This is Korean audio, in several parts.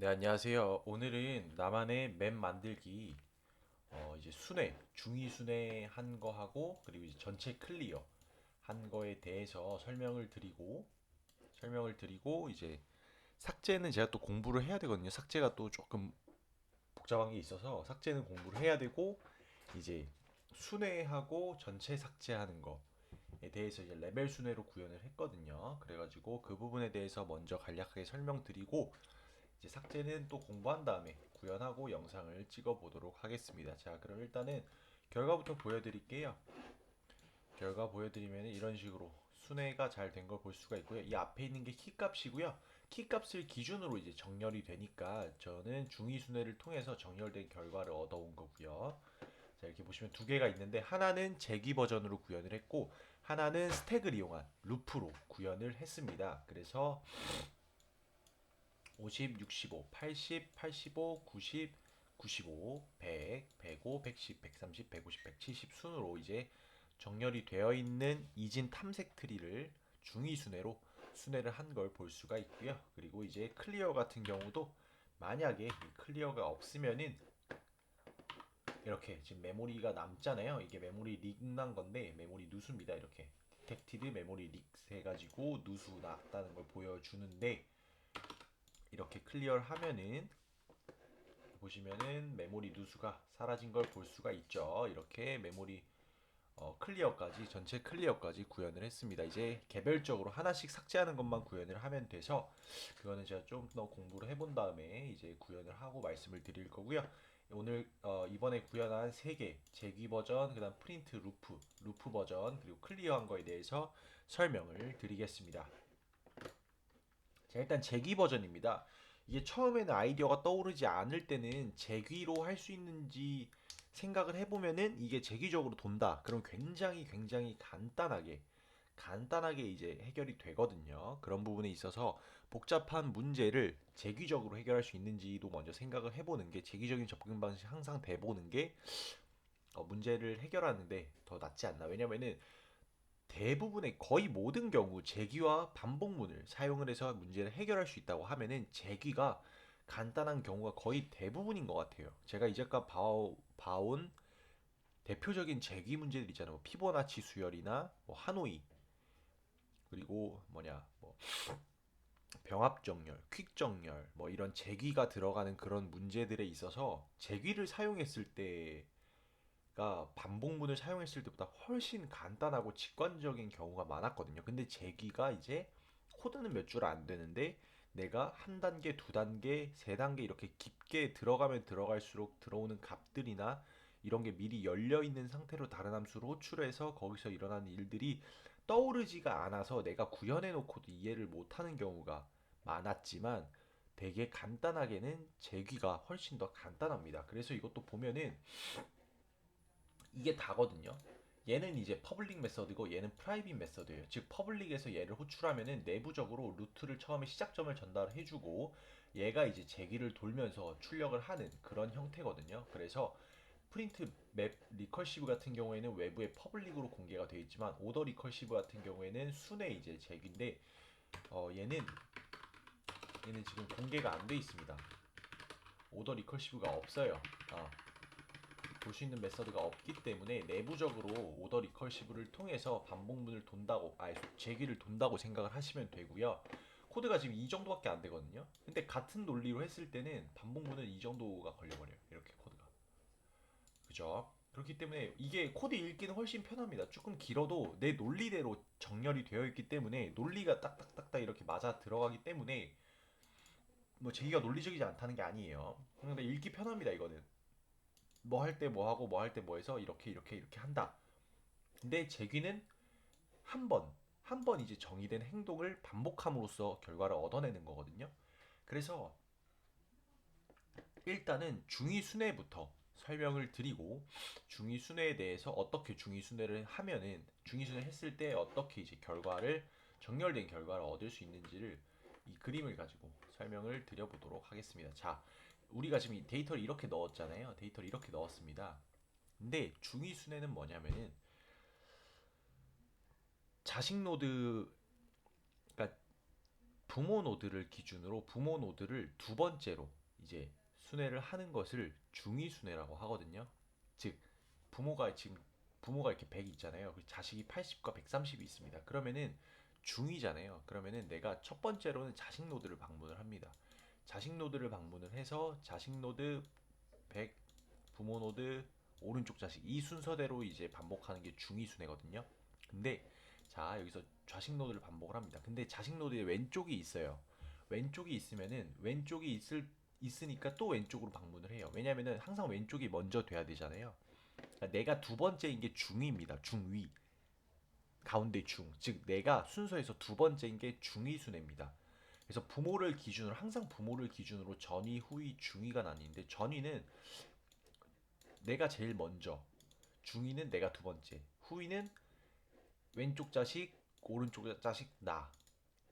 네, 안녕하세요. 오늘은 나만의 맵 만들기, 이제 순회, 중위 순회 한 거 하고, 그리고 이제 전체 클리어 한 거에 대해서 설명을 드리고, 이제 삭제는 제가 또 공부를 해야 되거든요. 삭제가 또 조금 복잡한 게 있어서 삭제는 공부를 해야 되고, 이제 순회하고 전체 삭제하는 거에 대해서 이제 레벨 순회로 구현을 했거든요. 그래가지고 그 부분에 대해서 먼저 간략하게 설명드리고, 이제 삭제는 또 공부한 다음에 구현하고 영상을 찍어 보도록 하겠습니다. 자, 그럼 일단은 결과부터 보여드릴게요. 결과 보여드리면 이런 식으로 순회가 잘 된 걸 볼 수가 있고요. 이 앞에 있는 게 키값이고요. 키값을 기준으로 이제 정렬이 되니까 저는 중위 순회를 통해서 정렬된 결과를 얻어온 거고요. 자, 이렇게 보시면 두 개가 있는데 하나는 재기 버전으로 구현을 했고 하나는 스택을 이용한 루프로 구현을 했습니다. 그래서 50, 65, 80, 85, 90, 95, 100, 105, 110, 130, 150, 170 순으로 이제 정렬이 되어 있는 이진 탐색 트리를 중위 순회로 순회를 한 걸 볼 수가 있고요. 그리고 이제 클리어 같은 경우도 만약에 이 클리어가 없으면은 이렇게 지금 메모리가 남잖아요. 이게 메모리 릭 난 건데 메모리 누수입니다. 이렇게 디텍티드 메모리 릭 해가지고 누수 났다는 걸 보여주는데 이렇게 클리어를 하면은 보시면은 메모리 누수가 사라진 걸 볼 수가 있죠. 이렇게 메모리 클리어까지 전체 클리어까지 구현을 했습니다. 이제 개별적으로 하나씩 삭제하는 것만 구현을 하면 돼서 그거는 제가 좀 더 공부를 해본 다음에 이제 구현을 하고 말씀을 드릴 거고요. 오늘 이번에 구현한 세 개 재기 버전, 그다음 프린트 루프 버전 그리고 클리어한 거에 대해서 설명을 드리겠습니다. 자, 일단 재기 버전입니다. 이게 처음에는 아이디어가 떠오르지 않을 때는 재기로 할 수 있는지 생각을 해보면은 이게 재기적으로 돈다. 그럼 굉장히 간단하게 이제 해결이 되거든요. 그런 부분에 있어서 복잡한 문제를 재기적으로 해결할 수 있는지도 먼저 생각을 해보는 게 재기적인 접근 방식 항상 돼보는 게 문제를 해결하는데 더 낫지 않나. 왜냐면은 대부분의 거의 모든 경우 재기와 반복문을 사용을 해서 문제를 해결할 수 있다고 하면은 재기가 간단한 경우가 거의 대부분인 것 같아요. 제가 이제까지 봐온 대표적인 재기 문제들 있잖아요. 뭐 피보나치 수열이나 뭐 하노이 그리고 뭐 병합 정렬, 퀵 정렬 뭐 이런 재기가 들어가는 그런 문제들에 있어서 재기를 사용했을 때 가 반복문을 사용했을 때보다 훨씬 간단하고 직관적인 경우가 많았거든요. 근데 제기가 이제 코드는 몇 줄 안 되는데 내가 한 단계, 두 단계, 세 단계 이렇게 깊게 들어가면 들어갈수록 들어오는 값들이나 이런 게 미리 열려 있는 상태로 다른 함수로 호출해서 거기서 일어나는 일들이 떠오르지가 않아서 내가 구현해 놓고도 이해를 못하는 경우가 많았지만 되게 간단하게는 제기가 훨씬 더 간단합니다. 그래서 이것도 보면은 이게 다거든요. 얘는 이제 퍼블릭 메서드고 얘는 프라이빗 메서드예요. 즉 퍼블릭에서 얘를 호출하면은 내부적으로 루트를 처음에 시작점을 전달해주고 얘가 이제 제기를 돌면서 출력을 하는 그런 형태거든요. 그래서 프린트 맵 리커시브 같은 경우에는 외부에 퍼블릭으로 공개가 되어 있지만 오더 리커시브 같은 경우에는 순회 이제 제기인데 얘는 지금 공개가 안 돼 있습니다. 오더 리커시브가 없어요. 어, 볼 수 있는 메서드가 없기 때문에 내부적으로 오더 리커시브를 통해서 반복문을 돈다고 제기를 돈다고 생각을 하시면 되고요. 코드가 지금 이 정도밖에 안 되거든요. 근데 같은 논리로 했을 때는 반복문은 이 정도가 걸려버려요. 이렇게 코드가. 그죠? 그렇기 때문에 이게 코드 읽기는 훨씬 편합니다. 조금 길어도 내 논리대로 정렬이 되어 있기 때문에 논리가 딱딱딱딱 이렇게 맞아 들어가기 때문에 뭐 제기가 논리적이지 않다는 게 아니에요. 근데 읽기 편합니다, 이거는. 뭐 할 때 뭐 하고 뭐 할 때 뭐 해서 이렇게 한다. 근데 재귀는 한 번 이제 정의된 행동을 반복함으로써 결과를 얻어내는 거거든요. 그래서 일단은 중위순회부터 설명을 드리고 중위순회에 대해서 어떻게 중위순회를 하면은 중위순회 했을 때 어떻게 이제 정렬된 결과를 얻을 수 있는지를 이 그림을 가지고 설명을 드려보도록 하겠습니다. 자, 우리가 지금 이 데이터를 이렇게 넣었잖아요. 데이터를 이렇게 넣었습니다. 근데 중위순회는 뭐냐면은 자식 노드, 그러니까 부모 노드를 기준으로 부모 노드를 두 번째로 이제 순회를 하는 것을 중위 순회라고 하거든요. 즉 지금 부모가 이렇게 100이 있잖아요. 그리고 자식이 80과 130이 있습니다. 그러면은 중위잖아요. 그러면은 내가 첫 번째로는 자식 노드를 방문을 합니다. 자식 노드를 방문을 해서 자식 노드 100, 부모 노드 오른쪽 자식 이 순서대로 이제 반복하는 게 중위 순회거든요. 근데 자 여기서 좌식 노드를 반복을 합니다. 근데 자식 노드에 왼쪽이 있어요. 왼쪽이 있으면은 있으니까 또 왼쪽으로 방문을 해요. 왜냐면은 항상 왼쪽이 먼저 돼야 되잖아요. 그러니까 내가 두 번째인 게 중위입니다. 중위. 가운데 중. 즉 내가 순서에서 두 번째인 게 중위 순회입니다. 그래서 항상 부모를 기준으로 전위, 후위, 중위가 나뉘는데 전위는 내가 제일 먼저, 중위는 내가 두 번째, 후위는 왼쪽 자식, 오른쪽 자식 나.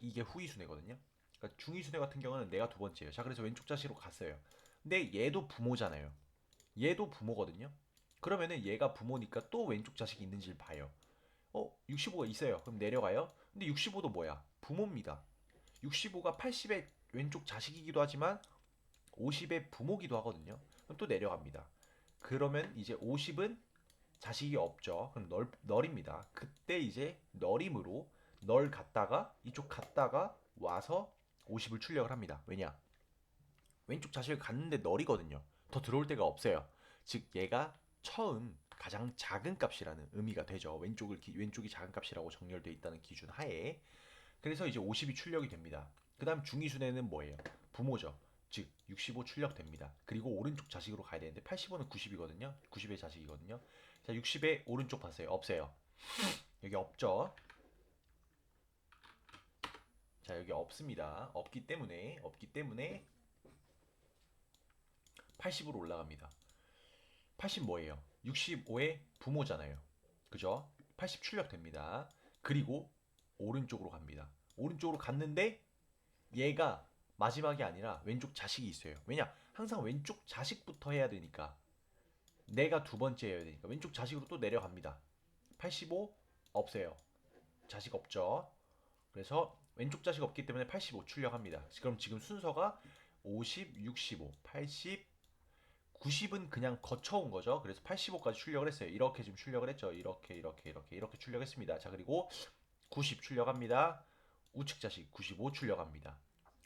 이게 후위 순회거든요. 그러니까 중위 순회 같은 경우는 내가 두 번째예요. 자, 그래서 왼쪽 자식으로 갔어요. 근데 얘도 부모잖아요. 얘도 부모거든요. 그러면은 얘가 부모니까 또 왼쪽 자식이 있는지를 봐요. 65가 있어요. 그럼 내려가요. 근데 65도 뭐야? 부모입니다. 65가 80의 왼쪽 자식이기도 하지만 50의 부모기도 하거든요. 그럼 또 내려갑니다. 그러면 이제 50은 자식이 없죠. 그럼 널입니다. 그때 이제 널임으로 널 갔다가 이쪽 갔다가 와서 50을 출력을 합니다. 왜냐? 왼쪽 자식을 갔는데 널이거든요. 더 들어올 데가 없어요. 즉 얘가 처음 가장 작은 값이라는 의미가 되죠. 왼쪽이 작은 값이라고 정렬되어 있다는 기준 하에. 그래서 이제 50이 출력이 됩니다. 그다음 중위순회는 뭐예요? 부모죠. 즉 65 출력됩니다. 그리고 오른쪽 자식으로 가야 되는데 85는 90이거든요. 90의 자식이거든요. 자, 60의 오른쪽 봤어요. 없어요. 여기 없죠. 자, 여기 없습니다. 없기 때문에 80으로 올라갑니다. 80 뭐예요? 65의 부모잖아요. 그죠? 80 출력됩니다. 그리고 오른쪽으로 갑니다. 오른쪽으로 갔는데 얘가 마지막이 아니라 왼쪽 자식이 있어요. 왜냐? 항상 왼쪽 자식부터 해야 되니까. 내가 두 번째 해야 되니까. 왼쪽 자식으로 또 내려갑니다. 85 없어요. 자식 없죠. 그래서 왼쪽 자식 없기 때문에 85 출력합니다. 그럼 지금 순서가 50, 65, 80, 90은 그냥 거쳐온 거죠. 그래서 85까지 출력을 했어요. 이렇게 지금 출력을 했죠. 이렇게 출력했습니다. 자, 그리고 90 출력합니다. 우측 자식 95 출력합니다.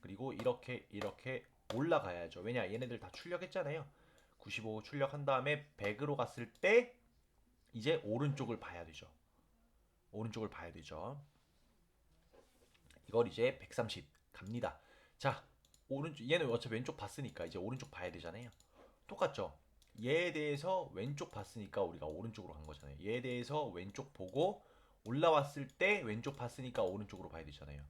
그리고 이렇게 올라가야죠. 왜냐? 얘네들 다 출력했잖아요. 95 출력한 다음에 100으로 갔을 때 이제 오른쪽을 봐야 되죠. 오른쪽을 봐야 되죠. 이걸 이제 130 갑니다. 자, 오른쪽 얘는 어차피 왼쪽 봤으니까 이제 오른쪽 봐야 되잖아요. 똑같죠? 얘에 대해서 왼쪽 봤으니까 우리가 오른쪽으로 간 거잖아요. 얘에 대해서 왼쪽 보고 올라왔을 때 왼쪽 봤으니까 오른쪽으로 봐야 되잖아요.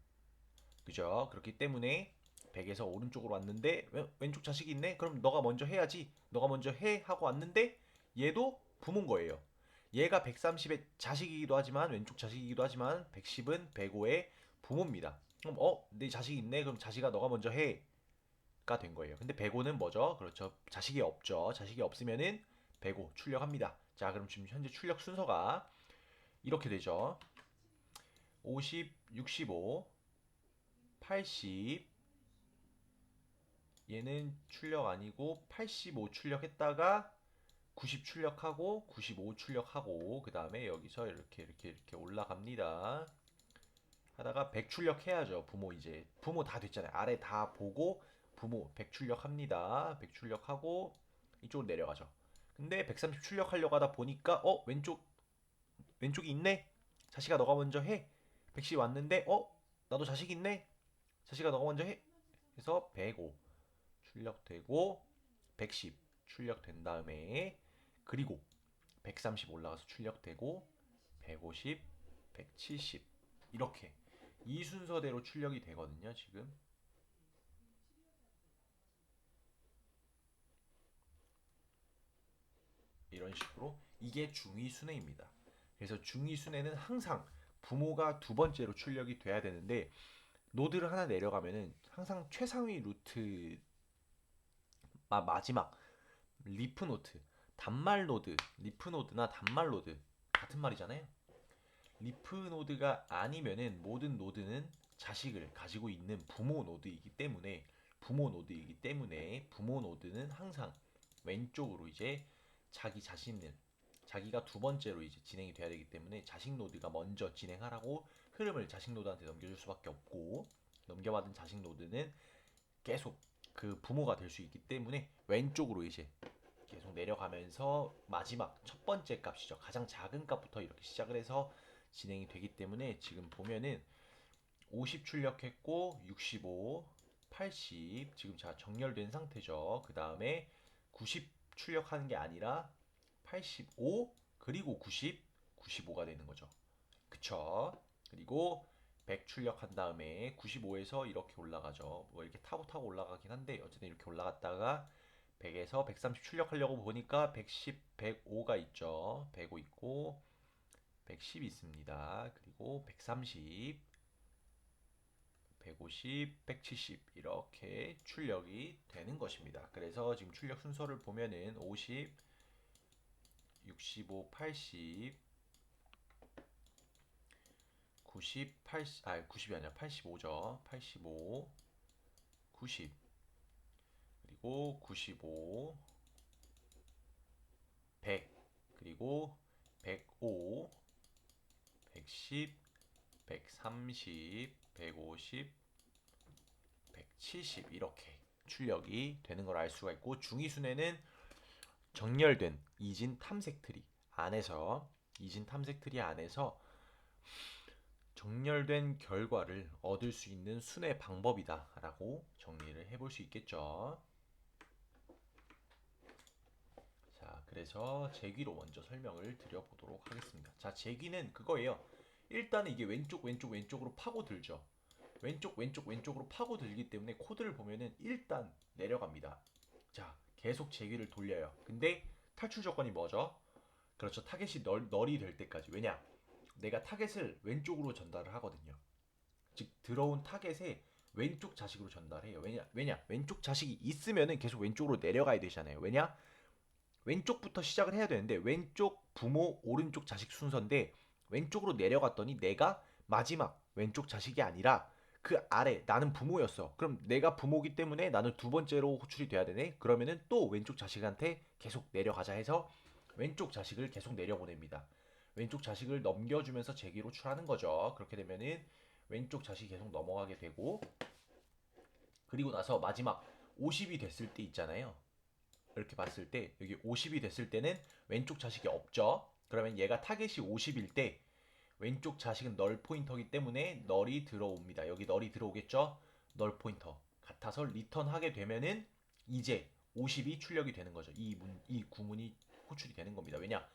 그죠? 그렇기 때문에 100에서 오른쪽으로 왔는데 왼쪽 자식이 있네? 그럼 너가 먼저 해야지. 너가 먼저 해 하고 왔는데 얘도 부모인 거예요. 얘가 130의 자식이기도 하지만 왼쪽 자식이기도 하지만 110은 105의 부모입니다. 그럼 내 자식이 있네? 그럼 자식아 너가 먼저 해. 가 된 거예요. 근데 105는 뭐죠? 그렇죠. 자식이 없죠. 자식이 없으면은 105 출력합니다. 자, 그럼 지금 현재 출력 순서가 이렇게 되죠. 50, 65, 80 얘는 출력 아니고 85 출력했다가 90 출력하고 95 출력하고 그 다음에 여기서 이렇게 올라갑니다. 하다가 100 출력해야죠. 부모 다 됐잖아요. 아래 다 보고 부모 100 출력합니다. 100 출력하고 이쪽으로 내려가죠. 근데 130 출력하려고 하다 보니까 왼쪽이 있네. 자식아 너가 먼저 해. 110 왔는데 나도 자식 있네. 자식아 너가 먼저 해. 그래서 105 출력되고 110 출력된 다음에 그리고 130 올라가서 출력되고 150, 170 이렇게 이 순서대로 출력이 되거든요. 지금 이런 식으로 이게 중위순회입니다. 그래서 중위순회는 항상 부모가 두 번째로 출력이 돼야 되는데 노드를 하나 내려가면은 항상 최상위 루트 마지막 리프 노트 단말 노드 리프 노드나 단말 노드 같은 말이잖아요. 리프 노드가 아니면은 모든 노드는 자식을 가지고 있는 부모 노드이기 때문에 부모 노드는 항상 왼쪽으로 이제 자기가 두 번째로 이제 진행이 돼야 되기 때문에 자식 노드가 먼저 진행하라고 흐름을 자식 노드한테 넘겨줄 수밖에 없고, 넘겨받은 자식 노드는 계속 그 부모가 될 수 있기 때문에 왼쪽으로 이제 계속 내려가면서 마지막 첫 번째 값이죠. 가장 작은 값부터 이렇게 시작을 해서 진행이 되기 때문에 지금 보면은 50 출력했고 65, 80 지금 자 정렬된 상태죠. 그 다음에 90 출력하는 게 아니라 85 그리고 90, 95가 되는 거죠. 그쵸? 그리고 100 출력한 다음에 95에서 이렇게 올라가죠. 뭐 이렇게 타고 올라가긴 한데 어쨌든 이렇게 올라갔다가 100에서 130 출력하려고 보니까 110, 105가 있죠. 105 있고 110 있습니다. 그리고 130, 150, 170 이렇게 출력이 되는 것입니다. 그래서 지금 출력 순서를 보면은 50, 65, 80, 90, 80, 90이 아니라 85죠. 85, 90, 그리고 95, 100, 그리고 105, 110, 130, 150, 170 이렇게 출력이 되는 걸 알 수가 있고, 중위순회는 정렬된 이진 탐색 트리 안에서 정렬된 결과를 얻을 수 있는 순회 방법이다라고 정리를 해볼 수 있겠죠. 자, 그래서 제귀로 먼저 설명을 드려보도록 하겠습니다. 자, 제귀는 그거예요. 일단은 이게 왼쪽으로 파고들죠. 왼쪽으로 파고들기 때문에 코드를 보면은 일단 내려갑니다. 자, 계속 제귀를 돌려요. 근데 탈출 조건이 뭐죠? 그렇죠. 타겟이 널이 될 때까지. 왜냐? 내가 타겟을 왼쪽으로 전달을 하거든요. 즉 들어온 타겟에 왼쪽 자식으로 전달해요. 왜냐? 왼쪽 자식이 있으면은 계속 왼쪽으로 내려가야 되잖아요. 왜냐? 왼쪽부터 시작을 해야 되는데 왼쪽 부모, 오른쪽 자식 순서인데 왼쪽으로 내려갔더니 내가 마지막 왼쪽 자식이 아니라 그 아래 나는 부모였어. 그럼 내가 부모기 때문에 나는 두 번째로 호출이 돼야 되네. 그러면은 또 왼쪽 자식한테 계속 내려가자 해서 왼쪽 자식을 계속 내려보냅니다. 왼쪽 자식을 넘겨주면서 제기로 출하는 거죠. 그렇게 되면은 왼쪽 자식이 계속 넘어가게 되고, 그리고 나서 마지막 50이 됐을 때 있잖아요. 이렇게 봤을 때 여기 50이 됐을 때는 왼쪽 자식이 없죠. 그러면 얘가 타겟이 50일 때 왼쪽 자식은 널 포인터이기 때문에 널이 들어옵니다. 여기 널이 들어오겠죠. 널 포인터 같아서 리턴하게 되면은 이제 50이 출력이 되는 거죠. 이 구문이 호출이 되는 겁니다. 왜냐?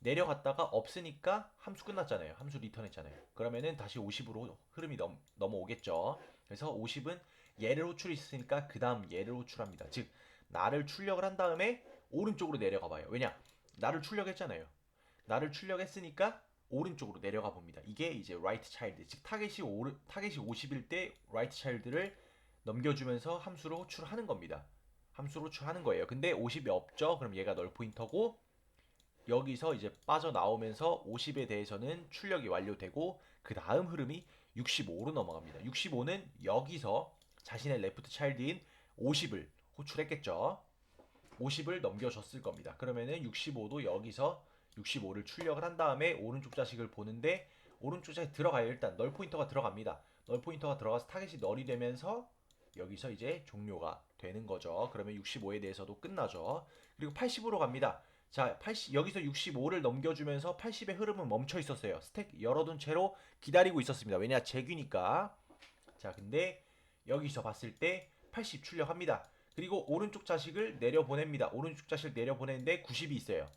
내려갔다가 없으니까 함수 끝났잖아요. 함수 리턴했잖아요. 그러면은 다시 50으로 흐름이 넘어오겠죠. 그래서 50은 얘를 호출했으니까 그 다음 얘를 호출합니다. 즉 나를 출력을 한 다음에 오른쪽으로 내려가 봐요. 왜냐? 나를 출력했잖아요. 나를 출력했으니까 오른쪽으로 내려가 봅니다. 이게 이제 right child, 즉 타겟이 50일 때 right child를 넘겨주면서 함수로 호출하는 겁니다. 함수로 호출하는 거예요. 근데 50이 없죠? 그럼 얘가 널 포인터고, 여기서 이제 빠져나오면서 50에 대해서는 출력이 완료되고 그 다음 흐름이 65로 넘어갑니다. 65는 여기서 자신의 레프트 차일드인 50을 호출했겠죠. 50을 넘겨줬을 겁니다. 그러면은 65도 여기서 65를 출력을 한 다음에 오른쪽 자식을 보는데 오른쪽 자식 들어가요. 일단 널 포인터가 들어갑니다. 널 포인터가 들어가서 타겟이 널이 되면서 여기서 이제 종료가 되는 거죠. 그러면 65에 대해서도 끝나죠. 그리고 80으로 갑니다. 자, 80, 여기서 65를 넘겨주면서 80의 흐름은 멈춰 있었어요. 스택 열어둔 채로 기다리고 있었습니다. 왜냐? 재규니까. 자, 근데 여기서 봤을 때 80 출력합니다. 그리고 오른쪽 자식을 내려보냅니다. 오른쪽 자식을 내려보내는데 90이 있어요.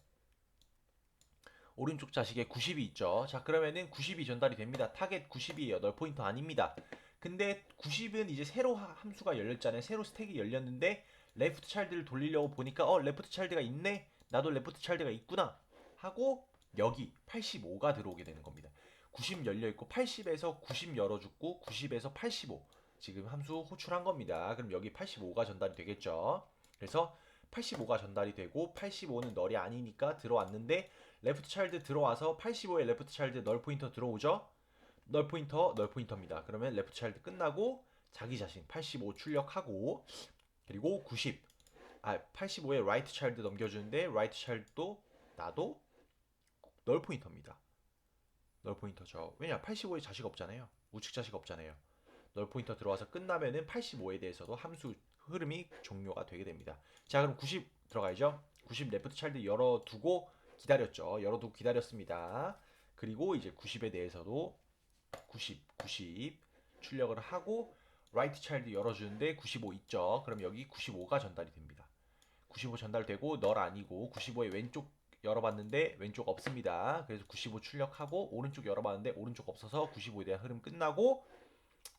오른쪽 자식에 90이 있죠. 자, 그러면은 90이 전달이 됩니다. 타겟 90이에요. 널 포인터 아닙니다. 근데 90은 이제 새로 함수가 열렸잖아요. 새로 스택이 열렸는데 레프트 차일드를 돌리려고 보니까 레프트 차일드가 있네. 나도 레프트 차일드가 있구나 하고 여기 85가 들어오게 되는 겁니다. 90 열려 있고 80에서 90 열어주고 90에서 85 지금 함수 호출한 겁니다. 그럼 여기 85가 전달이 되겠죠. 그래서 85가 전달이 되고 85는 널이 아니니까 들어왔는데 레프트 차일드 들어와서 85에 레프트 차일드 널 포인터 들어오죠. 널 포인터, 널 포인터입니다. 그러면 레프트 차일드 끝나고 자기 자신 85 출력하고 그리고 85에 라이트 차일드 넘겨주는데 라이트 차일드도 나도 널 포인터입니다. 널 포인터죠. 왜냐 85에 자식 없잖아요. 우측 자식 없잖아요. 널 포인터 들어와서 끝나면은 85에 대해서도 함수 흐름이 종료가 되게 됩니다. 자 그럼 90 들어가야죠. 90 레프트 차일드 열어두고 기다렸죠. 열어두고 기다렸습니다. 그리고 이제 90에 대해서도 90 출력을 하고 라이트 차일드 열어주는데 95 있죠. 그럼 여기 95가 전달이 됩니다. 95 전달되고 널 아니고 95의 왼쪽 열어봤는데 왼쪽 없습니다. 그래서 95 출력하고 오른쪽 열어봤는데 오른쪽 없어서 95에 대한 흐름 끝나고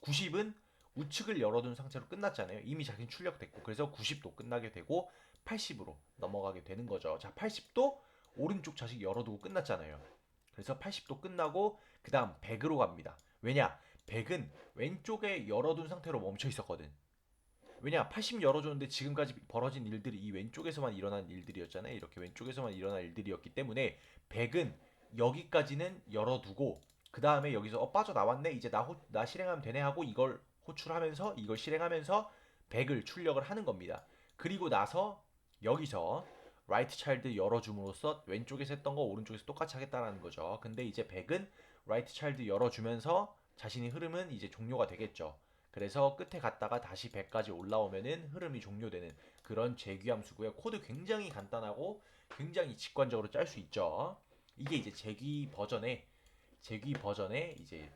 90은 우측을 열어둔 상태로 끝났잖아요. 이미 자기는 출력됐고 그래서 90도 끝나게 되고 80으로 넘어가게 되는 거죠. 자 80도 오른쪽 자식 열어두고 끝났잖아요. 그래서 80도 끝나고 그 다음 100으로 갑니다. 왜냐? 100은 왼쪽에 열어둔 상태로 멈춰 있었거든. 왜냐? 80 열어줬는데 지금까지 벌어진 일들이 이 왼쪽에서만 일어난 일들이었잖아요. 이렇게 왼쪽에서만 일어난 일들이었기 때문에 100은 여기까지는 열어두고 그 다음에 여기서 빠져나왔네. 이제 나 실행하면 되네 하고 이걸 호출하면서 이걸 실행하면서 100을 출력을 하는 겁니다. 그리고 나서 여기서 라이트 차일드 열어줌으로써 왼쪽에서 했던 거 오른쪽에서 똑같이 하겠다라는 거죠. 근데 이제 100은 라이트 차일드 열어주면서 자신의 흐름은 이제 종료가 되겠죠. 그래서 끝에 갔다가 다시 100까지 올라오면은 흐름이 종료되는 그런 재귀함수고요. 코드 굉장히 간단하고 굉장히 직관적으로 짤 수 있죠. 이게 이제 재귀 버전의 이제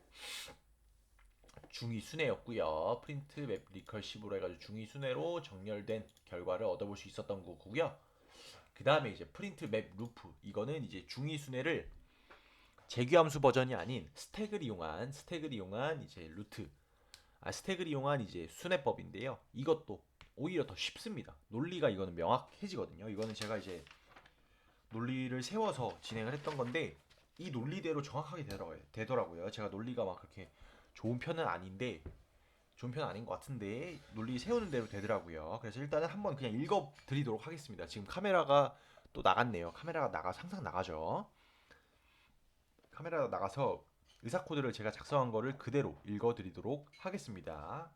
중위 순회였고요. 프린트 맵 리컬시브로 해가지고 중위 순회로 정렬된 결과를 얻어볼 수 있었던 거고요. 그 다음에 이제 프린트 맵 루프 이거는 이제 중위 순회를 재귀함수 버전이 아닌 스택을 이용한 이제 스택을 이용한 이제 순회법인데요. 이것도 오히려 더 쉽습니다. 논리가 이거는 명확해지거든요. 이거는 제가 이제 논리를 세워서 진행을 했던 건데 이 논리대로 정확하게 되더라고요. 제가 논리가 막 그렇게 좋은 편은 아닌데 좋은 편은 아닌 것 같은데 논리 세우는 대로 되더라고요. 그래서 일단은 한번 그냥 읽어드리도록 하겠습니다. 지금 카메라가 또 나갔네요. 카메라가 항상 나가죠. 카메라가 나가서 의사 코드를 제가 작성한 거를 그대로 읽어드리도록 하겠습니다.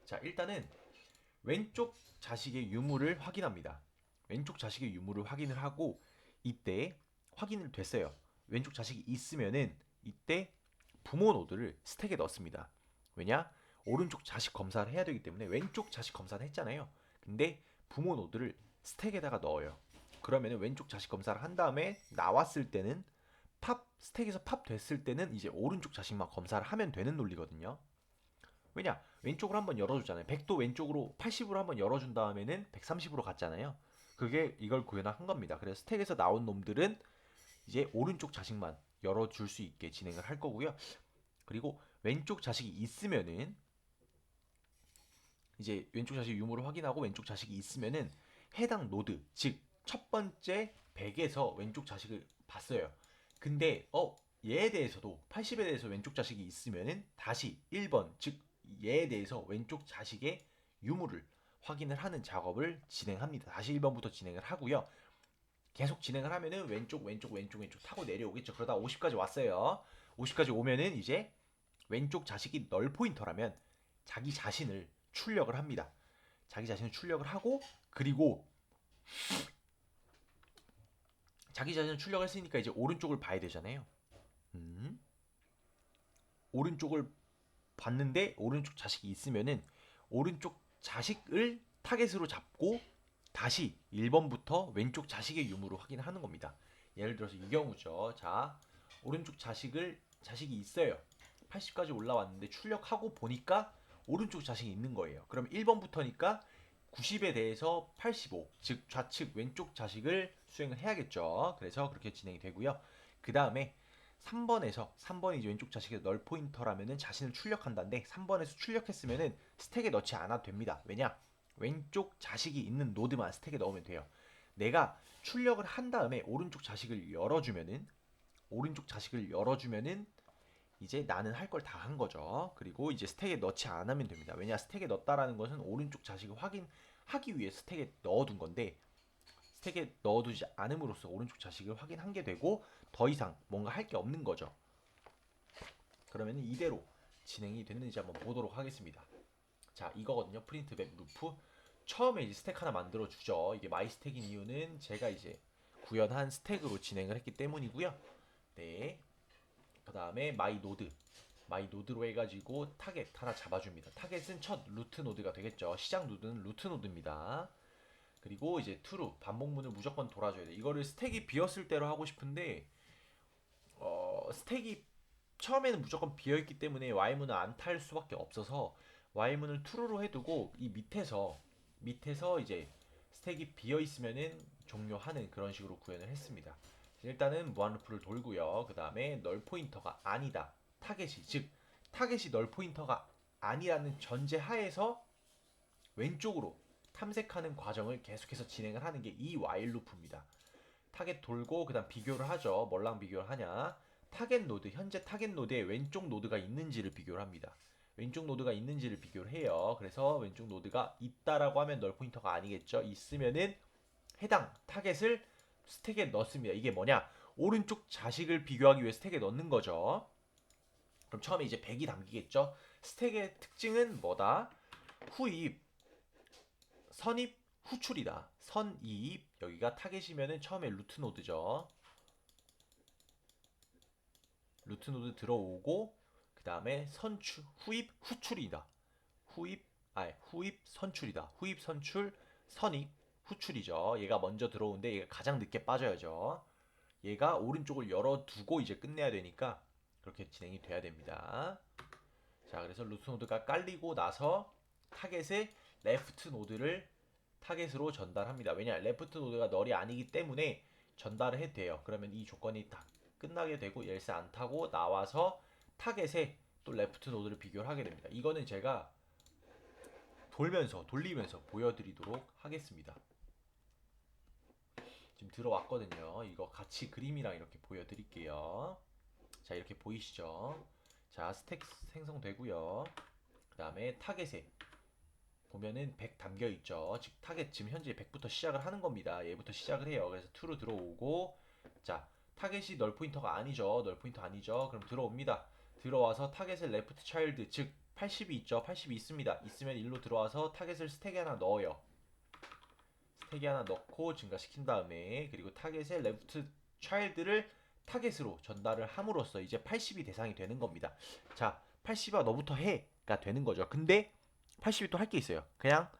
자, 일단은 왼쪽 자식의 유무를 확인합니다. 왼쪽 자식의 유무를 확인을 하고 이때 확인을 됐어요. 왼쪽 자식이 있으면은 이때 부모 노드를 스택에 넣습니다. 왜냐? 오른쪽 자식 검사를 해야 되기 때문에 왼쪽 자식 검사를 했잖아요. 근데 부모 노드를 스택에다가 넣어요. 그러면은 왼쪽 자식 검사를 한 다음에 나왔을 때는 스택에서 팝 됐을 때는 이제 오른쪽 자식만 검사를 하면 되는 논리거든요. 왜냐? 왼쪽으로 한번 열어주잖아요. 100도 왼쪽으로 80으로 한번 열어준 다음에는 130으로 갔잖아요. 그게 이걸 구현한 겁니다. 그래서 스택에서 나온 놈들은 이제 오른쪽 자식만 열어줄 수 있게 진행을 할 거고요. 그리고 왼쪽 자식이 있으면은 이제 왼쪽 자식 유무를 확인하고 왼쪽 자식이 있으면은 해당 노드 즉 첫 번째 100에서 왼쪽 자식을 봤어요. 근데 얘에 대해서도 80에 대해서 왼쪽 자식이 있으면은 다시 1번 즉 얘에 대해서 왼쪽 자식의 유무를 확인을 하는 작업을 진행합니다. 다시 1번부터 진행을 하고요. 계속 진행을 하면은 왼쪽 타고 내려오겠죠. 그러다 50까지 왔어요. 50까지 오면은 이제 왼쪽 자식이 널 포인터라면 자기 자신을 출력을 합니다. 자기 자신을 출력을 하고 그리고 자기 자신을 출력했으니까 이제 오른쪽을 봐야 되잖아요. 음. 오른쪽을 봤는데 오른쪽 자식이 있으면은 오른쪽 자식을 타겟으로 잡고 다시 1번부터 왼쪽 자식의 유무를 확인하는 겁니다. 예를 들어서 이 경우죠. 자, 오른쪽 자식이 있어요. 80까지 올라왔는데 출력하고 보니까 오른쪽 자식이 있는 거예요. 그럼 1번부터니까 90에 대해서 85, 즉 좌측 왼쪽 자식을 수행을 해야겠죠. 그래서 그렇게 진행이 되고요. 그 다음에 3번이 이제 왼쪽 자식의 널 포인터라면은 자신을 출력한다는데 3번에서 출력했으면은 스택에 넣지 않아도 됩니다. 왜냐? 왼쪽 자식이 있는 노드만 스택에 넣으면 돼요. 내가 출력을 한 다음에 오른쪽 자식을 열어주면은 이제 나는 할 걸 다 한 거죠. 그리고 이제 스택에 넣지 않으면 됩니다. 왜냐? 스택에 넣었다라는 것은 오른쪽 자식을 확인하기 위해 스택에 넣어둔 건데 스택에 넣어두지 않음으로써 오른쪽 자식을 확인한 게 되고 더 이상 뭔가 할 게 없는 거죠. 그러면 이대로 진행이 됐는지 한번 보도록 하겠습니다. 자, 이거거든요. 프린트 맵 루프. 처음에 이제 스택 하나 만들어 주죠. 이게 마이 스택인 이유는 제가 이제 구현한 스택으로 진행을 했기 때문이고요. 네. 그다음에 마이 노드. 마이 노드로 해가지고 타겟 하나 잡아줍니다. 타겟은 첫 루트 노드가 되겠죠. 시작 노드는 루트 노드입니다. 그리고 이제 true 반복문을 무조건 돌아줘야 돼. 이거를 스택이 비었을 때로 하고 싶은데 스택이 처음에는 무조건 비어있기 때문에 while문을 안 탈 수밖에 없어서 while문을 true로 해두고 이 밑에서 이제 스택이 비어 있으면은 종료하는 그런 식으로 구현을 했습니다. 일단은 무한 루프를 돌고요. 그 다음에 널 포인터가 아니다. 즉 타겟이 널 포인터가 아니라는 전제 하에서 왼쪽으로 탐색하는 과정을 계속해서 진행을 하는 게 이 while 루프입니다. 타겟 돌고 그다음 비교를 하죠. 뭘랑 비교를 하냐? 타겟 노드, 현재 타겟 노드에 왼쪽 노드가 있는지를 비교를 합니다. 왼쪽 노드가 있는지를 비교를 해요. 그래서 왼쪽 노드가 있다라고 하면 널 포인터가 아니겠죠. 있으면은 해당 타겟을 스택에 넣습니다. 이게 뭐냐? 오른쪽 자식을 비교하기 위해 스택에 넣는 거죠. 그럼 처음에 이제 100이 담기겠죠. 스택의 특징은 뭐다? 후입, 선입, 후출이다. 선이입, 여기가 타겟이면은 처음에 루트 노드죠. 루트 노드 들어오고 그 다음에 후입, 후출이다. 후입, 선출이다. 후입, 선출, 선입, 후출이죠. 얘가 먼저 들어오는데 얘가 가장 늦게 빠져야죠. 얘가 오른쪽을 열어두고 이제 끝내야 되니까 그렇게 진행이 돼야 됩니다. 자, 그래서 루트 노드가 깔리고 나서 타겟의 레프트 노드를 타겟으로 전달합니다. 왜냐, 레프트 노드가 널이 아니기 때문에 전달을 해도 돼요. 그러면 이 조건이 다 끝나게 되고 열쇠 안 타고 나와서 타겟에 또 레프트 노드를 비교를 하게 됩니다. 이거는 제가 돌리면서 보여드리도록 하겠습니다. 지금 들어왔거든요. 이거 같이 그림이랑 이렇게 보여드릴게요. 자, 이렇게 보이시죠? 자, 스택 생성되고요. 그 다음에 타겟에 보면은 100 담겨 있죠. 즉 타겟 지금 현재 100부터 시작을 하는 겁니다. 얘부터 시작을 해요. 그래서 2로 들어오고, 자, 타겟이 널 포인터가 아니죠. 널 포인터 아니죠. 그럼 들어옵니다. 들어와서 타겟을 레프트 차일드, 즉 80이 있죠. 80이 있습니다. 있으면 1로 들어와서 타겟을 스택에 하나 넣어요. 스택에 하나 넣고 증가시킨 다음에, 그리고 타겟의 레프트 차일드를 타겟으로 전달을 함으로써 이제 80이 대상이 되는 겁니다. 자, 80아 너부터 해가 되는 거죠. 근데 80이 또 할 게 있어요. 그냥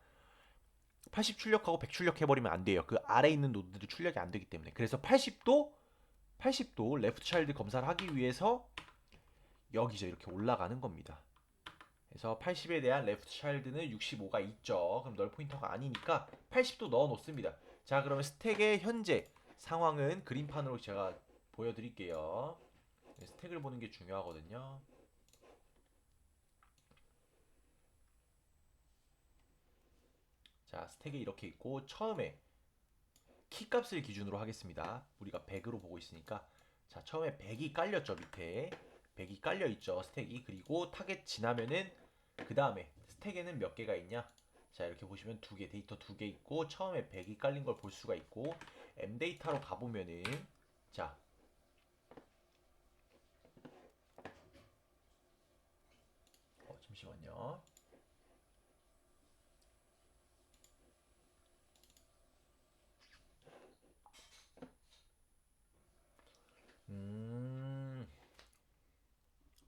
80 출력하고 100 출력해버리면 안 돼요. 그 아래 있는 노드들이 출력이 안 되기 때문에. 그래서 80도 레프트 차일드 검사를 하기 위해서 여기서 이렇게 올라가는 겁니다. 그래서 80에 대한 레프트 차일드는 65가 있죠. 그럼 널 포인터가 아니니까 80도 넣어 놓습니다. 자, 그러면 스택의 현재 상황은 그림판으로 제가 보여드릴게요. 스택을 보는 게 중요하거든요. 자, 스택이 이렇게 있고 처음에 키값을 기준으로 하겠습니다. 우리가 100으로 보고 있으니까, 자, 처음에 100이 깔렸죠. 밑에 100이 깔려 있죠. 스택이. 그리고 타겟 지나면은 그 다음에 스택에는 몇 개가 있냐? 자, 이렇게 보시면 데이터 두 개 있고 처음에 100이 깔린 걸 볼 수가 있고, m데이터로 가보면은, 자, 잠시만요.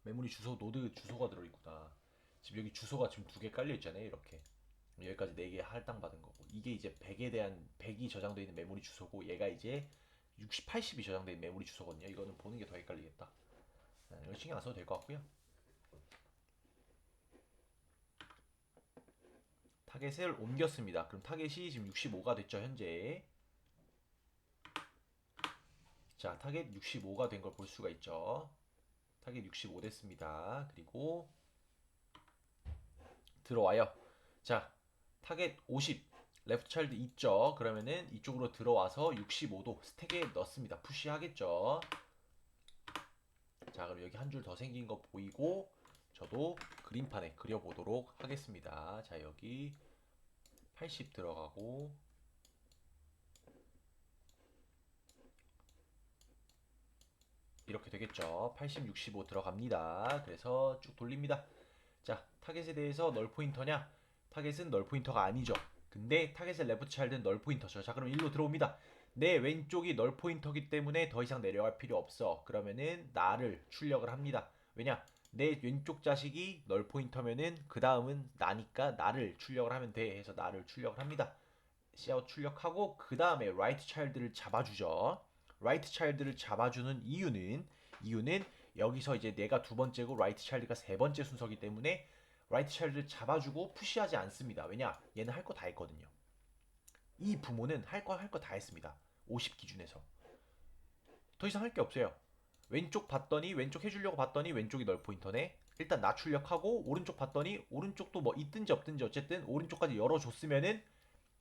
메모리 주소, 노드 주소가 들어있구나. 지금 여기 주소가 지금 두 개 깔려 있잖아요. 이렇게 여기까지 4개 할당받은 거고, 이게 이제 100에 대한 100이 저장되어 있는 메모리 주소고, 얘가 이제 60, 80이 저장되어 있는 메모리 주소거든요. 이거는 보는 게 더 헷갈리겠다. 이거 신경 안 써도 될 것 같고요. 타겟을 옮겼습니다. 그럼 타겟이 지금 65가 됐죠, 현재. 자, 타겟 65가 된 걸 볼 수가 있죠. 타겟 65 됐습니다. 그리고 들어와요. 자, 타겟 50 레프트 차일드 있죠. 그러면은 이쪽으로 들어와서 65도 스택에 넣습니다. 푸시하겠죠. 자, 그럼 여기 한 줄 더 생긴 거 보이고, 저도 그림판에 그려보도록 하겠습니다. 자, 여기 80 들어가고, 이렇게 되겠죠. 80, 65 들어갑니다. 그래서 쭉 돌립니다. 자, 타겟에 대해서 널 포인터냐? 타겟은 널 포인터가 아니죠. 근데 타겟의 레프트 차일드는 널 포인터죠. 자, 그럼 일로 들어옵니다. 내 왼쪽이 널 포인터기 때문에 더 이상 내려갈 필요 없어. 그러면은 나를 출력을 합니다. 왜냐? 내 왼쪽 자식이 널 포인터면은 그 다음은 나니까 나를 출력을 하면 돼. 해서 나를 출력을 합니다. Cout 출력하고 그 다음에 right child를 잡아주죠. right child를 잡아주는 이유는 여기서 이제 내가 두 번째고 right child가 세 번째 순서기 때문에 right child를 잡아주고 푸시하지 않습니다. 왜냐? 얘는 할 거 다 했거든요. 이 부모는 할 거 다 했습니다. 50 기준에서. 더 이상 할 게 없어요. 왼쪽 봤더니 왼쪽 해주려고 봤더니 왼쪽이 널 포인터네. 일단 나 출력하고 오른쪽 봤더니 오른쪽도 뭐 있든지 없든지 어쨌든 오른쪽까지 열어줬으면은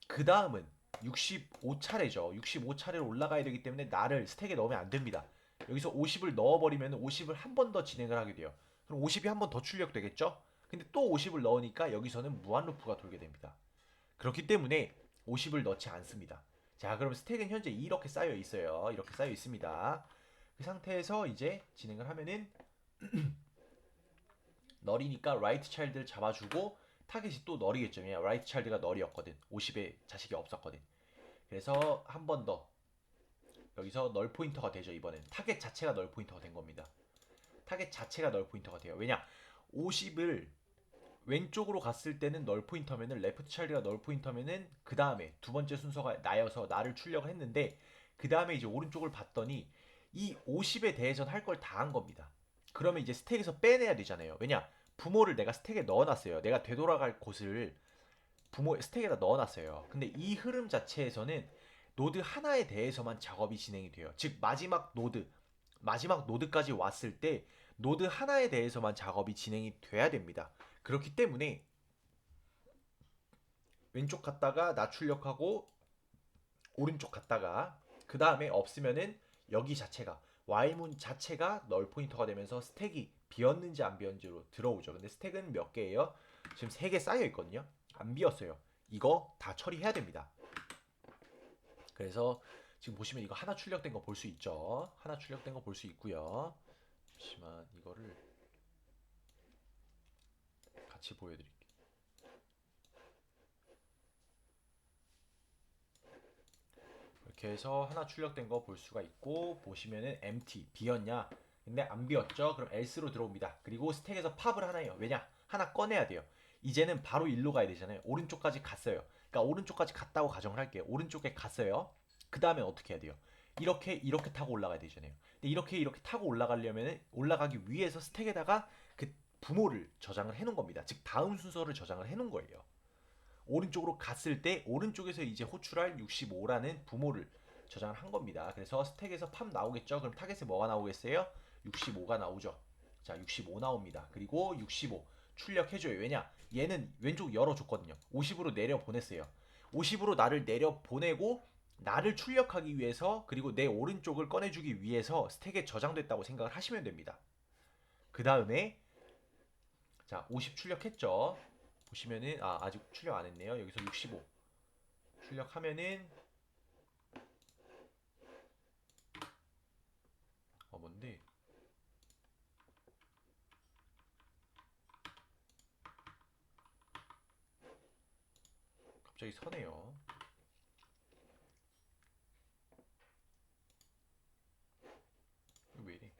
그 다음은 65차례죠. 65차례로 올라가야 되기 때문에 나를 스택에 넣으면 안 됩니다. 여기서 50을 넣어버리면 50을 한 번 더 진행을 하게 돼요. 그럼 50이 한 번 더 출력되겠죠? 근데 또 50을 넣으니까 여기서는 무한 루프가 돌게 됩니다. 그렇기 때문에 50을 넣지 않습니다. 자, 그럼 스택은 현재 이렇게 쌓여 있어요. 이렇게 쌓여 있습니다. 그 상태에서 이제 진행을 하면은 널이니까 right child를 잡아주고 타겟이 또 널이겠죠. 왜냐 right child가 널이었거든. 50에 자식이 없었거든. 그래서 한 번 더 여기서 널 포인터가 되죠. 이번엔 타겟 자체가 널 포인터가 된 겁니다. 타겟 자체가 널 포인터가 돼요. 왜냐 50을 왼쪽으로 갔을 때는 널 포인터면은 레프트 차일드가 널 포인터면은 그 다음에 두 번째 순서가 나여서 나를 출력을 했는데 그 다음에 이제 오른쪽을 봤더니 이 50에 대해서는 할 걸 다 한 겁니다. 그러면 이제 스택에서 빼내야 되잖아요. 왜냐 부모를 내가 스택에 넣어놨어요. 내가 되돌아갈 곳을 부모 스택에다 넣어놨어요. 근데 이 흐름 자체에서는 노드 하나에 대해서만 작업이 진행이 돼요. 즉 마지막 노드까지 왔을 때 노드 하나에 대해서만 작업이 진행이 돼야 됩니다. 그렇기 때문에 왼쪽 갔다가 나 출력하고 오른쪽 갔다가 그 다음에 없으면은 여기 자체가 Y문 자체가 널 포인터가 되면서 스택이 비었는지 안 비었는지로 들어오죠. 근데 스택은 몇 개예요? 지금 3개 쌓여 있거든요. 안 비었어요. 이거 다 처리해야 됩니다. 그래서 지금 보시면 이거 하나 출력된 거 볼 수 있죠. 하나 출력된 거 볼 수 있고요. 잠시만 이거를 같이 보여드릴게요. 이렇게 해서 하나 출력된 거 볼 수가 있고 보시면은 empty 비었냐? 근데 안 비었죠? 그럼 else로 들어옵니다. 그리고 스택에서 팝을 하나 해요. 왜냐? 하나 꺼내야 돼요. 이제는 바로 일로 가야 되잖아요. 오른쪽까지 갔어요. 그러니까 오른쪽까지 갔다고 가정을 할게요. 오른쪽에 갔어요. 그 다음에 어떻게 해야 돼요? 이렇게 타고 올라가야 되잖아요. 근데 이렇게 타고 올라가려면 올라가기 위해서 스택에다가 그 부모를 저장을 해놓은 겁니다. 즉 다음 순서를 저장을 해놓은 거예요. 오른쪽으로 갔을 때 오른쪽에서 이제 호출할 65라는 부모를 저장을 한 겁니다. 그래서 스택에서 팝 나오겠죠? 그럼 타겟에 뭐가 나오겠어요? 65가 나오죠. 자, 65 나옵니다. 그리고 65 출력해줘요. 왜냐? 얘는 왼쪽 열어줬거든요. 50으로 내려 보냈어요. 50으로 나를 내려 보내고 나를 출력하기 위해서 그리고 내 오른쪽을 꺼내주기 위해서 스택에 저장됐다고 생각을 하시면 됩니다. 그 다음에 자, 50 출력했죠? 보시면은 아직 출력 안 했네요. 여기서 65 출력하면은 뭔데? 갑자기 서네요. 이거 왜 이래?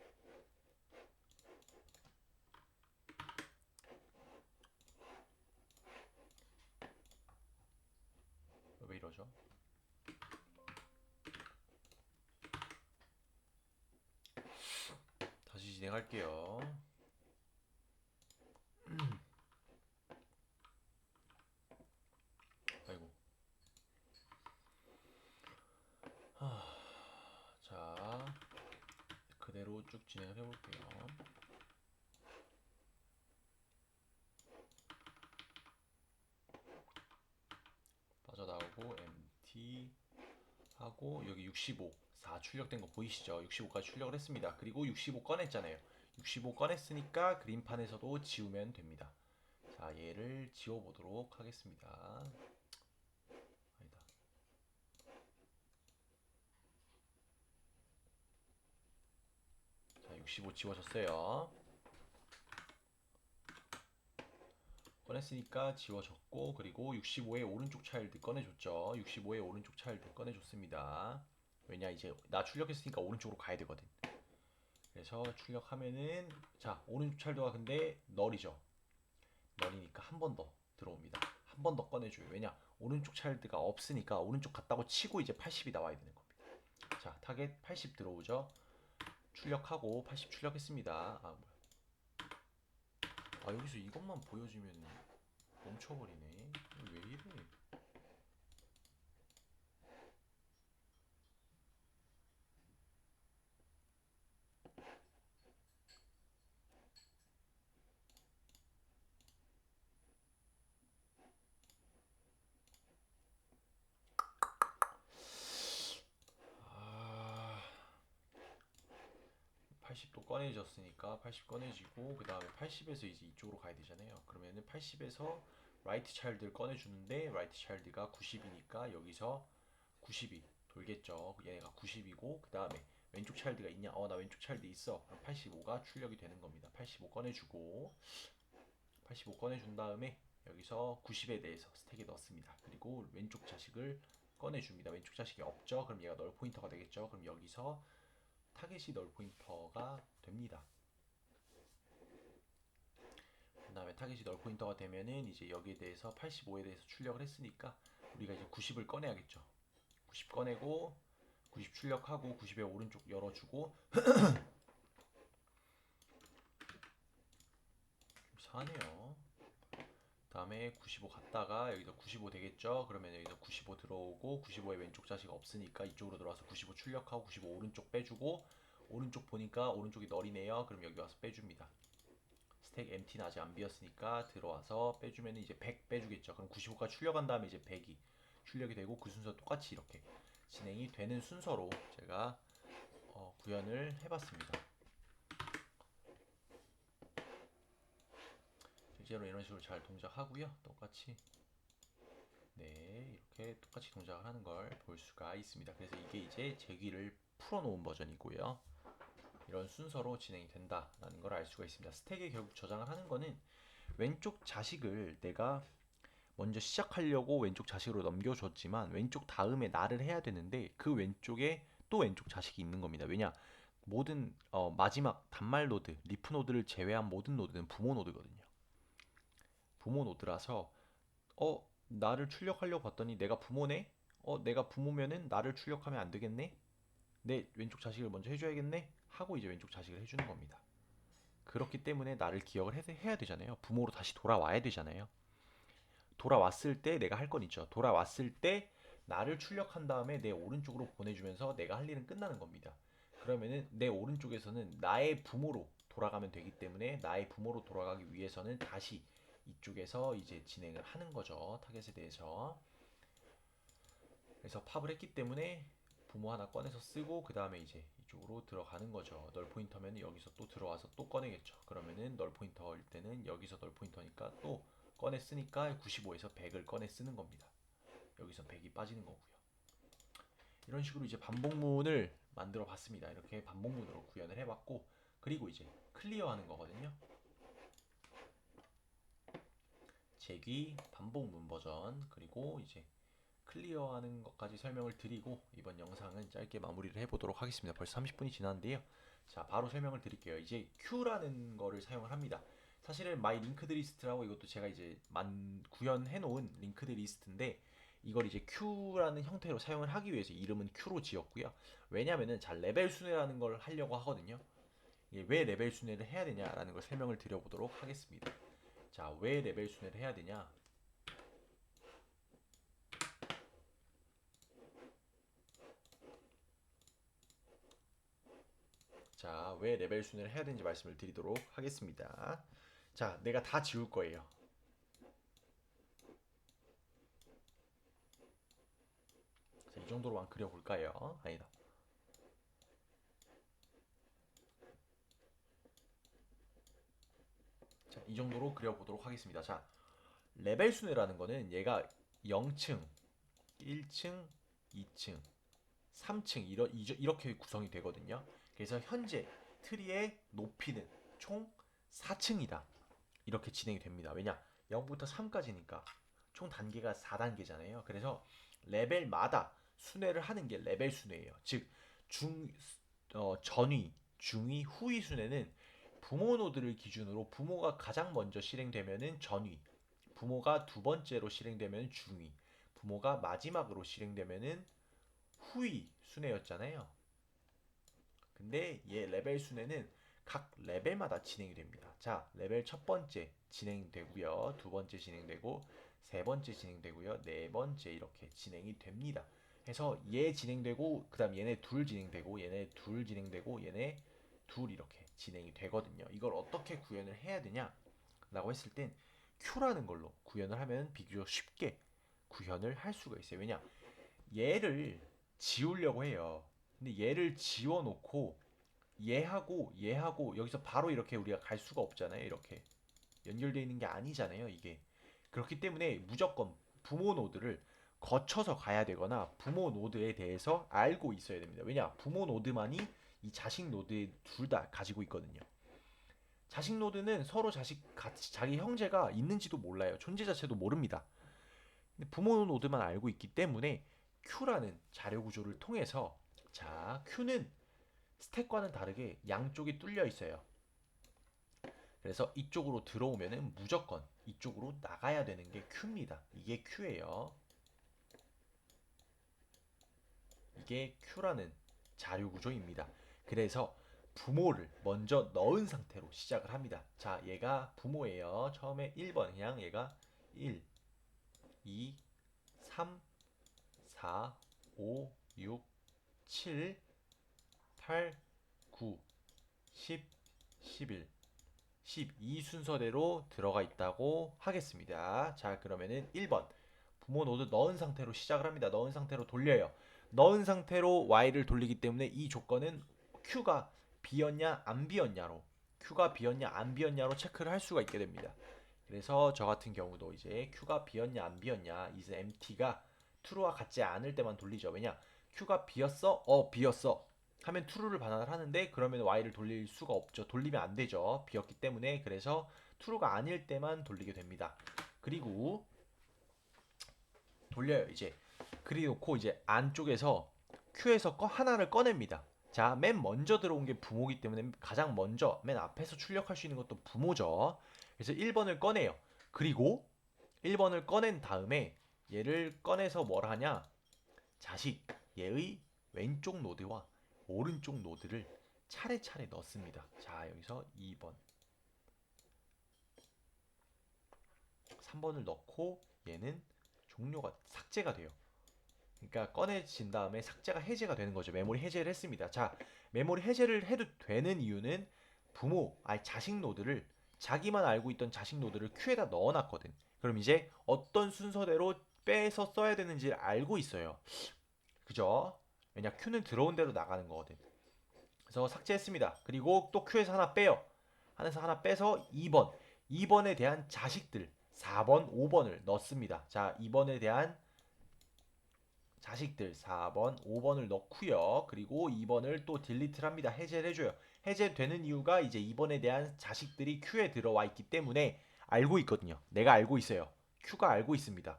왜 이러죠? 다시 진행할게요. 아이고. 자, 그대로 쭉 진행을 해볼게요. 빠져나오고 MT 하고 여기 65 4 출력된 거 보이시죠? 65까지 출력을 했습니다. 그리고 65 꺼냈잖아요. 65 꺼냈으니까 그림판에서도 지우면 됩니다. 자, 얘를 지워보도록 하겠습니다. 아니다. 65 지워졌어요. 꺼냈으니까 지워졌고, 그리고 65의 오른쪽 차일드 꺼내줬죠. 65의 오른쪽 차일드 꺼내줬습니다. 왜냐, 이제 나 출력했으니까 오른쪽으로 가야 되거든. 그래서 출력하면은, 자, 오른쪽 차일드가 근데 널이죠. 널이니까 한 번 더 들어옵니다. 한 번 더 꺼내줘요. 왜냐, 오른쪽 차일드가 없으니까 오른쪽 갔다고 치고 이제 80이 나와야 되는 겁니다. 자, 타겟 80 들어오죠. 출력하고 80 출력했습니다. 아, 뭐야. 아, 여기서 이것만 보여주면 멈춰버리네. 왜 이래? 아, 80도 꺼내졌으니까 80 꺼내지고, 그 다음에 80에서 이제 이쪽으로 가야 되잖아요. 그러면은 80에서 라이트 차일드를 꺼내주는데, 라이트 차일드가 90이니까 여기서 90이 돌겠죠. 얘가 90이고, 그 다음에 왼쪽 차일드가 있냐? 나 왼쪽 차일드 있어. 그럼 85가 출력이 되는 겁니다. 85 꺼내주고, 85 꺼내준 다음에 여기서 90에 대해서 스택에 넣습니다. 그리고 왼쪽 자식을 꺼내줍니다. 왼쪽 자식이 없죠? 그럼 얘가 널 포인터가 되겠죠? 그럼 여기서 타겟이 널 포인터가 됩니다. 그 다음에 타겟이 널 포인터가 되면은 이제 여기에 대해서 85에 대해서 출력을 했으니까 우리가 이제 90을 꺼내야겠죠. 90 꺼내고 90 출력하고 90의 오른쪽 열어주고 이상하네요. 다음에 95 갔다가 여기서 95 되겠죠? 그러면 여기서 95 들어오고 95의 왼쪽 자식 없으니까 이쪽으로 들어와서 95 출력하고 95 오른쪽 빼주고 오른쪽 보니까 오른쪽이 널이네요. 그럼 여기 와서 빼줍니다. 스택 MT는 아직 안 비었으니까 들어와서 빼주면 이제 100 빼주겠죠. 그럼 95가 출력한 다음에 이제 100이 출력이 되고 그 순서 똑같이 이렇게 진행이 되는 순서로 제가 구현을 해봤습니다. 실제로 이런 식으로 잘 동작하고요. 똑같이 네, 이렇게 똑같이 동작을 하는 걸 볼 수가 있습니다. 그래서 이게 이제 제기를 풀어놓은 버전이고요. 이런 순서로 진행이 된다라는 걸 알 수가 있습니다. 스택에 결국 저장을 하는 거는 왼쪽 자식을 내가 먼저 시작하려고 왼쪽 자식으로 넘겨줬지만 왼쪽 다음에 나를 해야 되는데 그 왼쪽에 또 왼쪽 자식이 있는 겁니다. 왜냐? 모든 마지막 단말 노드, 리프 노드를 제외한 모든 노드는 부모 노드거든요. 부모 노드라서 나를 출력하려고 봤더니 내가 부모네? 내가 부모면은 나를 출력하면 안 되겠네? 내 왼쪽 자식을 먼저 해줘야겠네? 하고 이제 왼쪽 자식을 해주는 겁니다. 그렇기 때문에 나를 기억을 해야 되잖아요. 부모로 다시 돌아와야 되잖아요. 돌아왔을 때 내가 할 건 있죠. 돌아왔을 때 나를 출력한 다음에 내 오른쪽으로 보내주면서 내가 할 일은 끝나는 겁니다. 그러면은 내 오른쪽에서는 나의 부모로 돌아가면 되기 때문에 나의 부모로 돌아가기 위해서는 다시 이쪽에서 이제 진행을 하는 거죠. 타겟에 대해서. 그래서 팝을 했기 때문에 부모 하나 꺼내서 쓰고 그 다음에 이제 이쪽으로 들어가는 거죠. 널 포인터면 여기서 또 들어와서 또 꺼내겠죠. 그러면은 널 포인터일 때는 여기서 널 포인터니까 또 꺼내 쓰니까 95에서 100을 꺼내 쓰는 겁니다. 여기서 100이 빠지는 거고요. 이런 식으로 이제 반복문을 만들어 봤습니다. 이렇게 반복문으로 구현을 해봤고 그리고 이제 클리어하는 거거든요. 제귀 반복문 버전 그리고 이제 클리어하는 것까지 설명을 드리고 이번 영상은 짧게 마무리를 해보도록 하겠습니다. 벌써 30분이 지났는데요. 자, 바로 설명을 드릴게요. 이제 Q라는 거를 사용을 합니다. 사실은 my linked list라고 이것도 제가 이제 구현해 놓은 linked list인데 이걸 이제 Q라는 형태로 사용을 하기 위해서 이름은 Q로 지었고요. 왜냐면은 자, 레벨 순회라는 걸 하려고 하거든요. 왜 레벨 순회를 해야 되냐라는 걸 설명을 드려보도록 하겠습니다. 자, 왜 레벨 순회를 해야 되냐? 자, 왜 레벨 순회를 해야 되는지 말씀을 드리도록 하겠습니다. 자, 내가 다 지울 거예요. 자, 이 정도로만 그려볼까요? 아니다. 자, 이 정도로 그려보도록 하겠습니다. 자, 레벨 순회라는 거는 얘가 0층, 1층, 2층, 3층 이렇게 구성이 되거든요. 그래서 현재 트리의 높이는 총 4층이다. 이렇게 진행이 됩니다. 왜냐? 0부터 3까지니까 총 단계가 4단계잖아요. 그래서 레벨마다 순회를 하는 게 레벨 순회예요. 즉 전위, 중위, 후위 순회는 부모 노드를 기준으로 부모가 가장 먼저 실행되면은 전위, 부모가 두 번째로 실행되면 중위, 부모가 마지막으로 실행되면은 후위 순회였잖아요. 근데 얘 레벨 순회는 각 레벨마다 진행이 됩니다. 자, 레벨 첫 번째 진행되고요. 두 번째 진행되고 세 번째 진행되고요. 네 번째 이렇게 진행이 됩니다. 해서 얘 진행되고 그다음 얘네 둘 진행되고 얘네 둘 진행되고 얘네 둘 이렇게 진행이 되거든요. 이걸 어떻게 구현을 해야 되냐라고 했을 땐 Q라는 걸로 구현을 하면 비교적 쉽게 구현을 할 수가 있어요. 왜냐? 얘를 지우려고 해요. 근데 얘를 지워놓고 얘하고 여기서 바로 이렇게 우리가 갈 수가 없잖아요. 이렇게 연결되어 있는 게 아니잖아요. 이게 그렇기 때문에 무조건 부모 노드를 거쳐서 가야 되거나 부모 노드에 대해서 알고 있어야 됩니다. 왜냐? 부모 노드만이 이 자식 노드 둘 다 가지고 있거든요. 자식 노드는 서로 자기 형제가 있는지도 몰라요. 존재 자체도 모릅니다. 근데 부모 노드만 알고 있기 때문에 Q라는 자료 구조를 통해서 자, Q는 스택과는 다르게 양쪽이 뚫려 있어요. 그래서 이쪽으로 들어오면은 무조건 이쪽으로 나가야 되는 게 Q입니다. 이게 Q예요. 이게 Q라는 자료 구조입니다. 그래서 부모를 먼저 넣은 상태로 시작을 합니다. 자, 얘가 부모예요. 처음에 1번 그냥 얘가 1, 2, 3, 4, 5, 6, 7, 8, 9, 10, 11, 12 순서대로 들어가 있다고 하겠습니다. 자, 그러면은 1번 부모 노드 넣은 상태로 시작을 합니다. 넣은 상태로 돌려요. 넣은 상태로 Y를 돌리기 때문에 이 조건은 Q가 비었냐 안 비었냐로 Q가 비었냐 안 비었냐로 체크를 할 수가 있게 됩니다. 그래서 저 같은 경우도 이제 Q가 비었냐 안 비었냐 is empty가 true와 같지 않을 때만 돌리죠. 왜냐? Q가 비었어? 비었어. 하면 true를 반환을 하는데 그러면 y를 돌릴 수가 없죠. 돌리면 안 되죠. 비었기 때문에. 그래서 true가 아닐 때만 돌리게 됩니다. 그리고 돌려요. 이제 그리 놓고 이제 안쪽에서 Q에서 하나를 꺼냅니다. 자, 맨 먼저 들어온 게 부모기 때문에 가장 먼저 맨 앞에서 출력할 수 있는 것도 부모죠. 그래서 1번을 꺼내요. 그리고 1번을 꺼낸 다음에 얘를 꺼내서 뭘 하냐? 자식, 얘의 왼쪽 노드와 오른쪽 노드를 차례차례 넣습니다. 자, 여기서 2번, 3번을 넣고 얘는 종료가 삭제가 돼요. 그러니까 꺼내진 다음에 삭제가 해제가 되는 거죠. 메모리 해제를 했습니다. 자, 메모리 해제를 해도 되는 이유는 자식 노드를 자기만 알고 있던 자식 노드를 Q에다 넣어놨거든. 그럼 이제 어떤 순서대로 빼서 써야 되는지를 알고 있어요. 그죠? 왜냐 Q는 들어온 대로 나가는 거거든. 그래서 삭제했습니다. 그리고 또 Q에서 하나 빼요. 하나에서 하나 빼서 2번. 2번에 대한 자식들 4번, 5번을 넣습니다. 자, 2번에 대한 자식들 4번, 5번을 넣고요. 그리고 2번을 또 딜리트를 합니다. 해제를 해줘요. 해제되는 이유가 이제 2번에 대한 자식들이 Q에 들어와 있기 때문에 알고 있거든요. 내가 알고 있어요. Q가 알고 있습니다.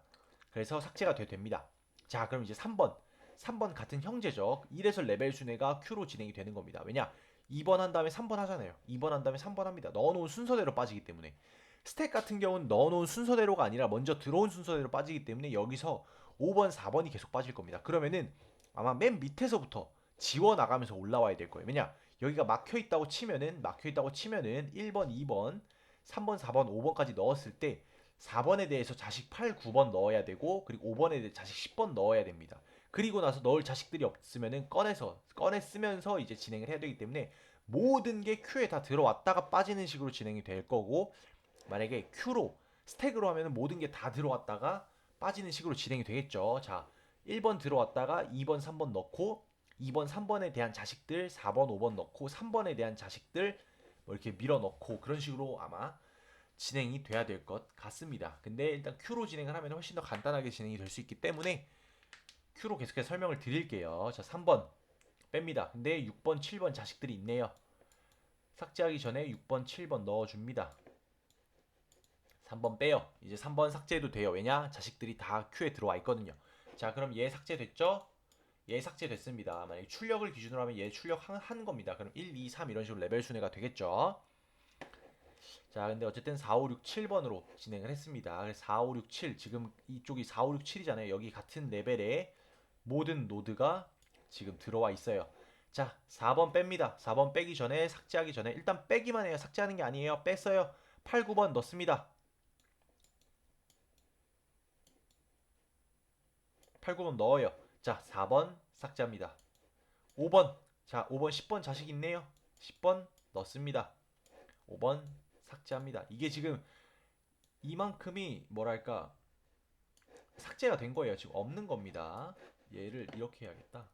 그래서 삭제가 됩니다. 자, 그럼 이제 3번. 3번 같은 형제죠. 1에서 레벨 순회가 Q로 진행이 되는 겁니다. 왜냐? 2번 한 다음에 3번 하잖아요. 2번 한 다음에 3번 합니다. 넣어놓은 순서대로 빠지기 때문에. 스택 같은 경우는 넣어놓은 순서대로가 아니라 먼저 들어온 순서대로 빠지기 때문에 여기서 5번, 4번이 계속 빠질 겁니다. 그러면은 아마 맨 밑에서부터 지워 나가면서 올라와야 될 거예요. 왜냐? 여기가 막혀 있다고 치면은 1번, 2번, 3번, 4번, 5번까지 넣었을 때 4번에 대해서 자식 8, 9번 넣어야 되고 그리고 5번에 대해 자식 10번 넣어야 됩니다. 그리고 나서 넣을 자식들이 없으면은 꺼내 쓰면서 이제 진행을 해야 되기 때문에 모든 게 Q에 다 들어왔다가 빠지는 식으로 진행이 될 거고 만약에 Q로 스택으로 하면은 모든 게 다 들어왔다가 빠지는 식으로 진행이 되겠죠. 자, 1번 들어왔다가 2번, 3번 넣고 2번, 3번에 대한 자식들 4번, 5번 넣고 3번에 대한 자식들 뭐 이렇게 밀어 넣고 그런 식으로 아마 진행이 돼야 될 것 같습니다. 근데 일단 Q로 진행을 하면 훨씬 더 간단하게 진행이 될 수 있기 때문에 Q로 계속해서 설명을 드릴게요. 자, 3번 뺍니다. 근데 6번, 7번 자식들이 있네요. 삭제하기 전에 6번, 7번 넣어줍니다. 3번 빼요. 이제 3번 삭제해도 돼요. 왜냐? 자식들이 다 Q에 들어와 있거든요. 자, 그럼 얘 삭제됐죠? 얘 삭제됐습니다. 만약에 출력을 기준으로 하면 얘 출력한 겁니다. 그럼 1, 2, 3 이런 식으로 레벨 순회가 되겠죠. 자, 근데 어쨌든 4, 5, 6, 7번으로 진행을 했습니다. 그래서 4, 5, 6, 7 지금 이쪽이 4, 5, 6, 7이잖아요. 여기 같은 레벨에 모든 노드가 지금 들어와 있어요. 자, 4번 뺍니다. 4번 빼기 전에 삭제하기 전에 일단 빼기만 해요. 삭제하는 게 아니에요. 뺐어요. 8, 9번 넣습니다. 8, 9번 넣어요. 자, 4번 삭제합니다. 5번. 자, 5번, 10번 자식 있네요. 10번 넣습니다. 5번 삭제합니다. 이게 지금 이만큼이 뭐랄까 삭제가 된 거예요. 지금 없는 겁니다. 얘를 이렇게 해야겠다.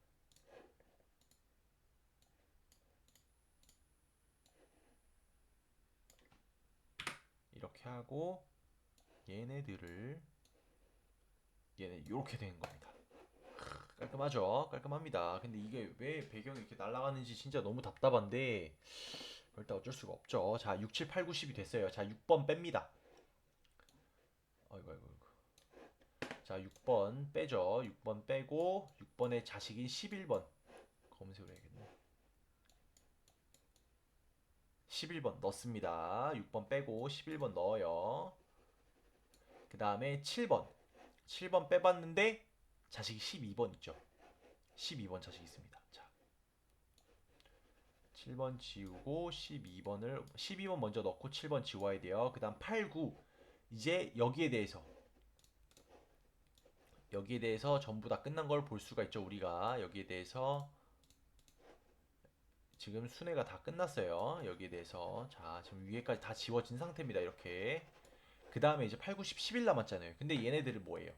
이렇게 하고 얘네들을 얘네 이렇게 된 겁니다. 깔끔하죠? 깔끔합니다. 근데 이게 왜 배경이 이렇게 날아가는지 진짜 너무 답답한데 일단 어쩔 수가 없죠. 자, 6, 7, 8, 9, 10이 됐어요. 자, 6번 뺍니다. 아이고. 자, 6번 빼죠. 6번 빼고 6번의 자식인 11번 검색을 해야겠네. 11번 넣습니다. 6번 빼고 11번 넣어요. 그 다음에 7번. 7번 빼봤는데 자식이 12번 있죠. 12번 자식 있습니다. 자, 7번 지우고 12번 먼저 넣고 7번 지워야 돼요. 그 다음 8, 9 이제 여기에 대해서 전부 다 끝난 걸 볼 수가 있죠. 우리가 여기에 대해서 지금 순회가 다 끝났어요. 여기에 대해서 자, 지금 위에까지 다 지워진 상태입니다. 이렇게 그 다음에 이제 8, 9, 10, 11 남았잖아요. 근데 얘네들은 뭐예요?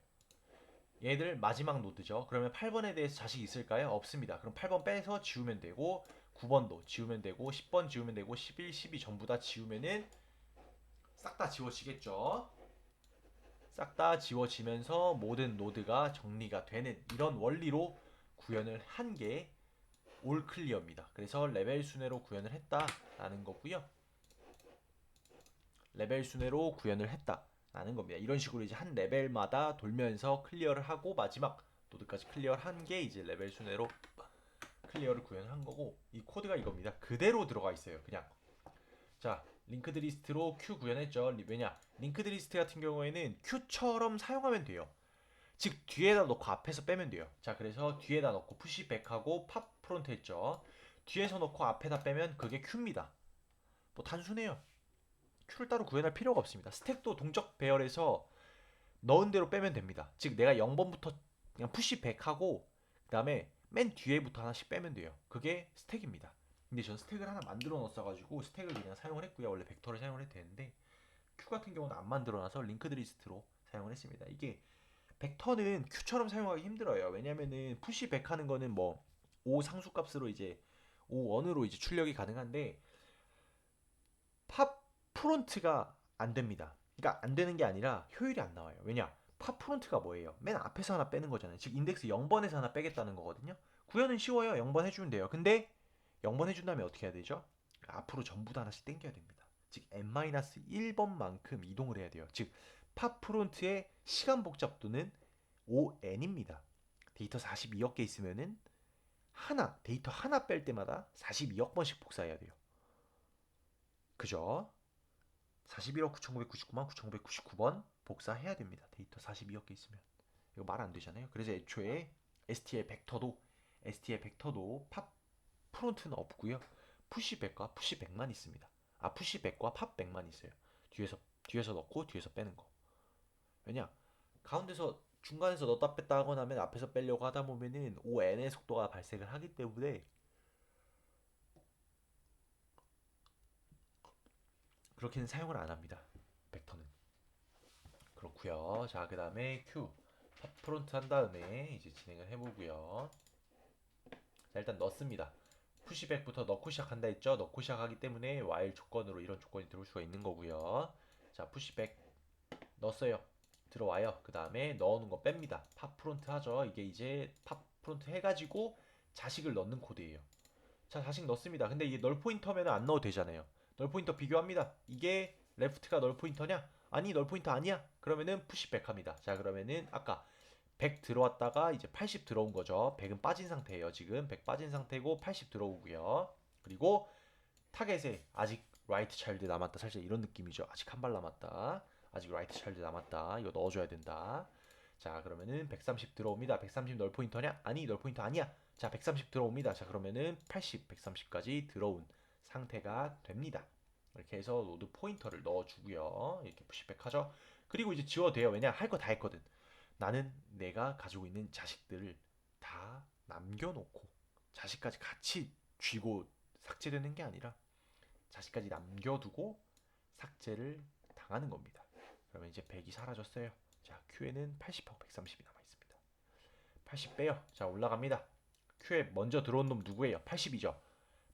얘네들 마지막 노드죠. 그러면 8번에 대해서 자식이 있을까요? 없습니다. 그럼 8번 빼서 지우면 되고 9번도 지우면 되고 10번 지우면 되고 11, 12 전부 다 지우면은 싹 다 지워지겠죠. 싹 다 지워지면서 모든 노드가 정리가 되는 이런 원리로 구현을 한 게 올 클리어입니다. 그래서 레벨 순회로 구현을 했다라는 거고요. 레벨 순회로 구현을 했다라는 겁니다. 이런 식으로 이제 한 레벨마다 돌면서 클리어를 하고 마지막 노드까지 클리어를 한 게 이제 레벨 순회로 클리어를 구현한 거고 이 코드가 이겁니다. 그대로 들어가 있어요. 그냥 자, 링크드 리스트로 Q 구현했죠. 왜냐? 링크드 리스트 같은 경우에는 Q처럼 사용하면 돼요. 즉 뒤에다 넣고 앞에서 빼면 돼요. 자, 그래서 뒤에다 넣고 푸시백하고 팝 프론트 했죠. 뒤에서 넣고 앞에다 빼면 그게 Q입니다. 뭐 단순해요. Q를 따로 구현할 필요가 없습니다. 스택도 동적 배열에서 넣은 대로 빼면 됩니다. 즉 내가 0번부터 그냥 푸시백하고 그 다음에 맨 뒤에부터 하나씩 빼면 돼요. 그게 스택입니다. 근데 전 스택을 하나 만들어 놨어가지고 스택을 그냥 사용을 했고요. 원래 벡터를 사용을 해도 되는데 Q 같은 경우는 안 만들어놔서 링크드 리스트로 사용을 했습니다. 이게 벡터는 Q처럼 사용하기 힘들어요. 왜냐면은 푸시백 하는 거는 뭐 O 상수값으로 이제 O1으로 이제 출력이 가능한데 팝 프론트가 안 됩니다. 그러니까 안 되는 게 아니라 효율이 안 나와요. 왜냐? 팝 프론트가 뭐예요? 맨 앞에서 하나 빼는 거잖아요. 즉 인덱스 0번에서 하나 빼겠다는 거거든요. 구현은 쉬워요. 0번 해주면 돼요. 근데 0번 해준 다음에 어떻게 해야 되죠? 앞으로 전부 다 하나씩 땡겨야 됩니다. 즉 n-1번만큼 이동을 해야 돼요. 즉 팝 프론트의 시간 복잡도는 ON입니다. 데이터 42억 개 있으면은 데이터 하나 뺄 때마다 42억 번씩 복사해야 돼요. 그죠? 41억 9,999만 9,999번 복사해야 됩니다. 데이터 42억 개 있으면. 이거 말 안 되잖아요. 그래서 애초에 STL 벡터도 팝 프론트는 없고요. 푸시백과 푸시백만 있습니다. 푸시백과 팝백만 있어요. 뒤에서 넣고 뒤에서 빼는 거. 왜냐? 가운데서 중간에서 넣었다 뺐다 하거나 하면 앞에서 빼려고 하다 보면은 ON의 속도가 발생을 하기 때문에 그렇게는 사용을 안 합니다. 벡터는. 그렇고요. 자, 그다음에 Q 팝 프론트 한 다음에 이제 진행을 해보고요. 자, 일단 넣습니다. 푸시백부터 넣고 시작한다 했죠. 넣고 시작하기 때문에 while 조건으로 이런 조건이 들어올 수가 있는 거고요. 자, 푸시백 넣었어요. 들어와요. 그 다음에 넣어놓은 거 뺍니다. 팝 프론트 하죠. 이게 이제 팝 프론트 해가지고 자식을 넣는 코드예요. 자, 자식 넣습니다. 근데 이게 널 포인터면 안 넣어도 되잖아요. 널 포인터 비교합니다. 이게 레프트가 널 포인터냐? 아니, 널 포인터 아니야. 그러면은 푸시백 합니다. 자, 그러면은 아까 100 들어왔다가 이제 80 들어온 거죠. 100은 빠진 상태예요. 지금 100 빠진 상태고 80 들어오고요. 그리고 타겟에 아직 라이트 차일드 남았다. 살짝 이런 느낌이죠. 아직 한 발 남았다. 아직 라이트 차일드 남았다. 이거 넣어줘야 된다. 자, 그러면은 130 들어옵니다. 130 널 포인터냐? 아니, 널 포인터 아니야. 자, 130 들어옵니다. 자, 그러면은 80, 130까지 들어온 상태가 됩니다. 이렇게 해서 로드 포인터를 넣어주고요. 이렇게 푸시백 하죠. 그리고 이제 지워도 돼요. 왜냐? 할 거 다 했거든. 나는 내가 가지고 있는 자식들을 다 남겨놓고 자식까지 같이 쥐고 삭제되는 게 아니라 자식까지 남겨두고 삭제를 당하는 겁니다. 그러면 이제 100이 사라졌어요. 자, Q에는 80하고 130이 남아있습니다. 80 빼요. 자, 올라갑니다. Q에 먼저 들어온 놈 누구예요? 80이죠.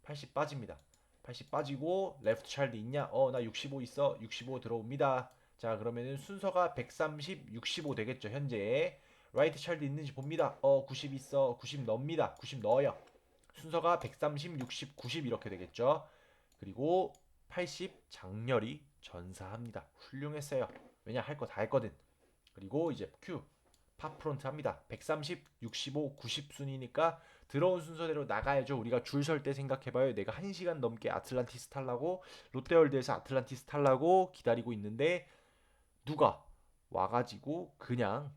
80 빠집니다. 80 빠지고 레프트 차일드 있냐? 나 65 있어. 65 들어옵니다. 자, 그러면은 순서가 130, 65 되겠죠. 현재 라이트 차일드 있는지 봅니다. 90 있어. 90 넣습니다. 90 넣어요. 순서가 130, 60, 90 이렇게 되겠죠. 그리고 80 장렬히 전사합니다. 훌륭했어요. 왜냐 할 거 다 했거든. 그리고 이제 Q 팝프론트 합니다. 130, 65, 90 순이니까 들어온 순서대로 나가야죠. 우리가 줄 설 때 생각해봐요. 내가 1시간 넘게 아틀란티스 탈라고 롯데월드에서 아틀란티스 탈라고 기다리고 있는데 누가 와가지고 그냥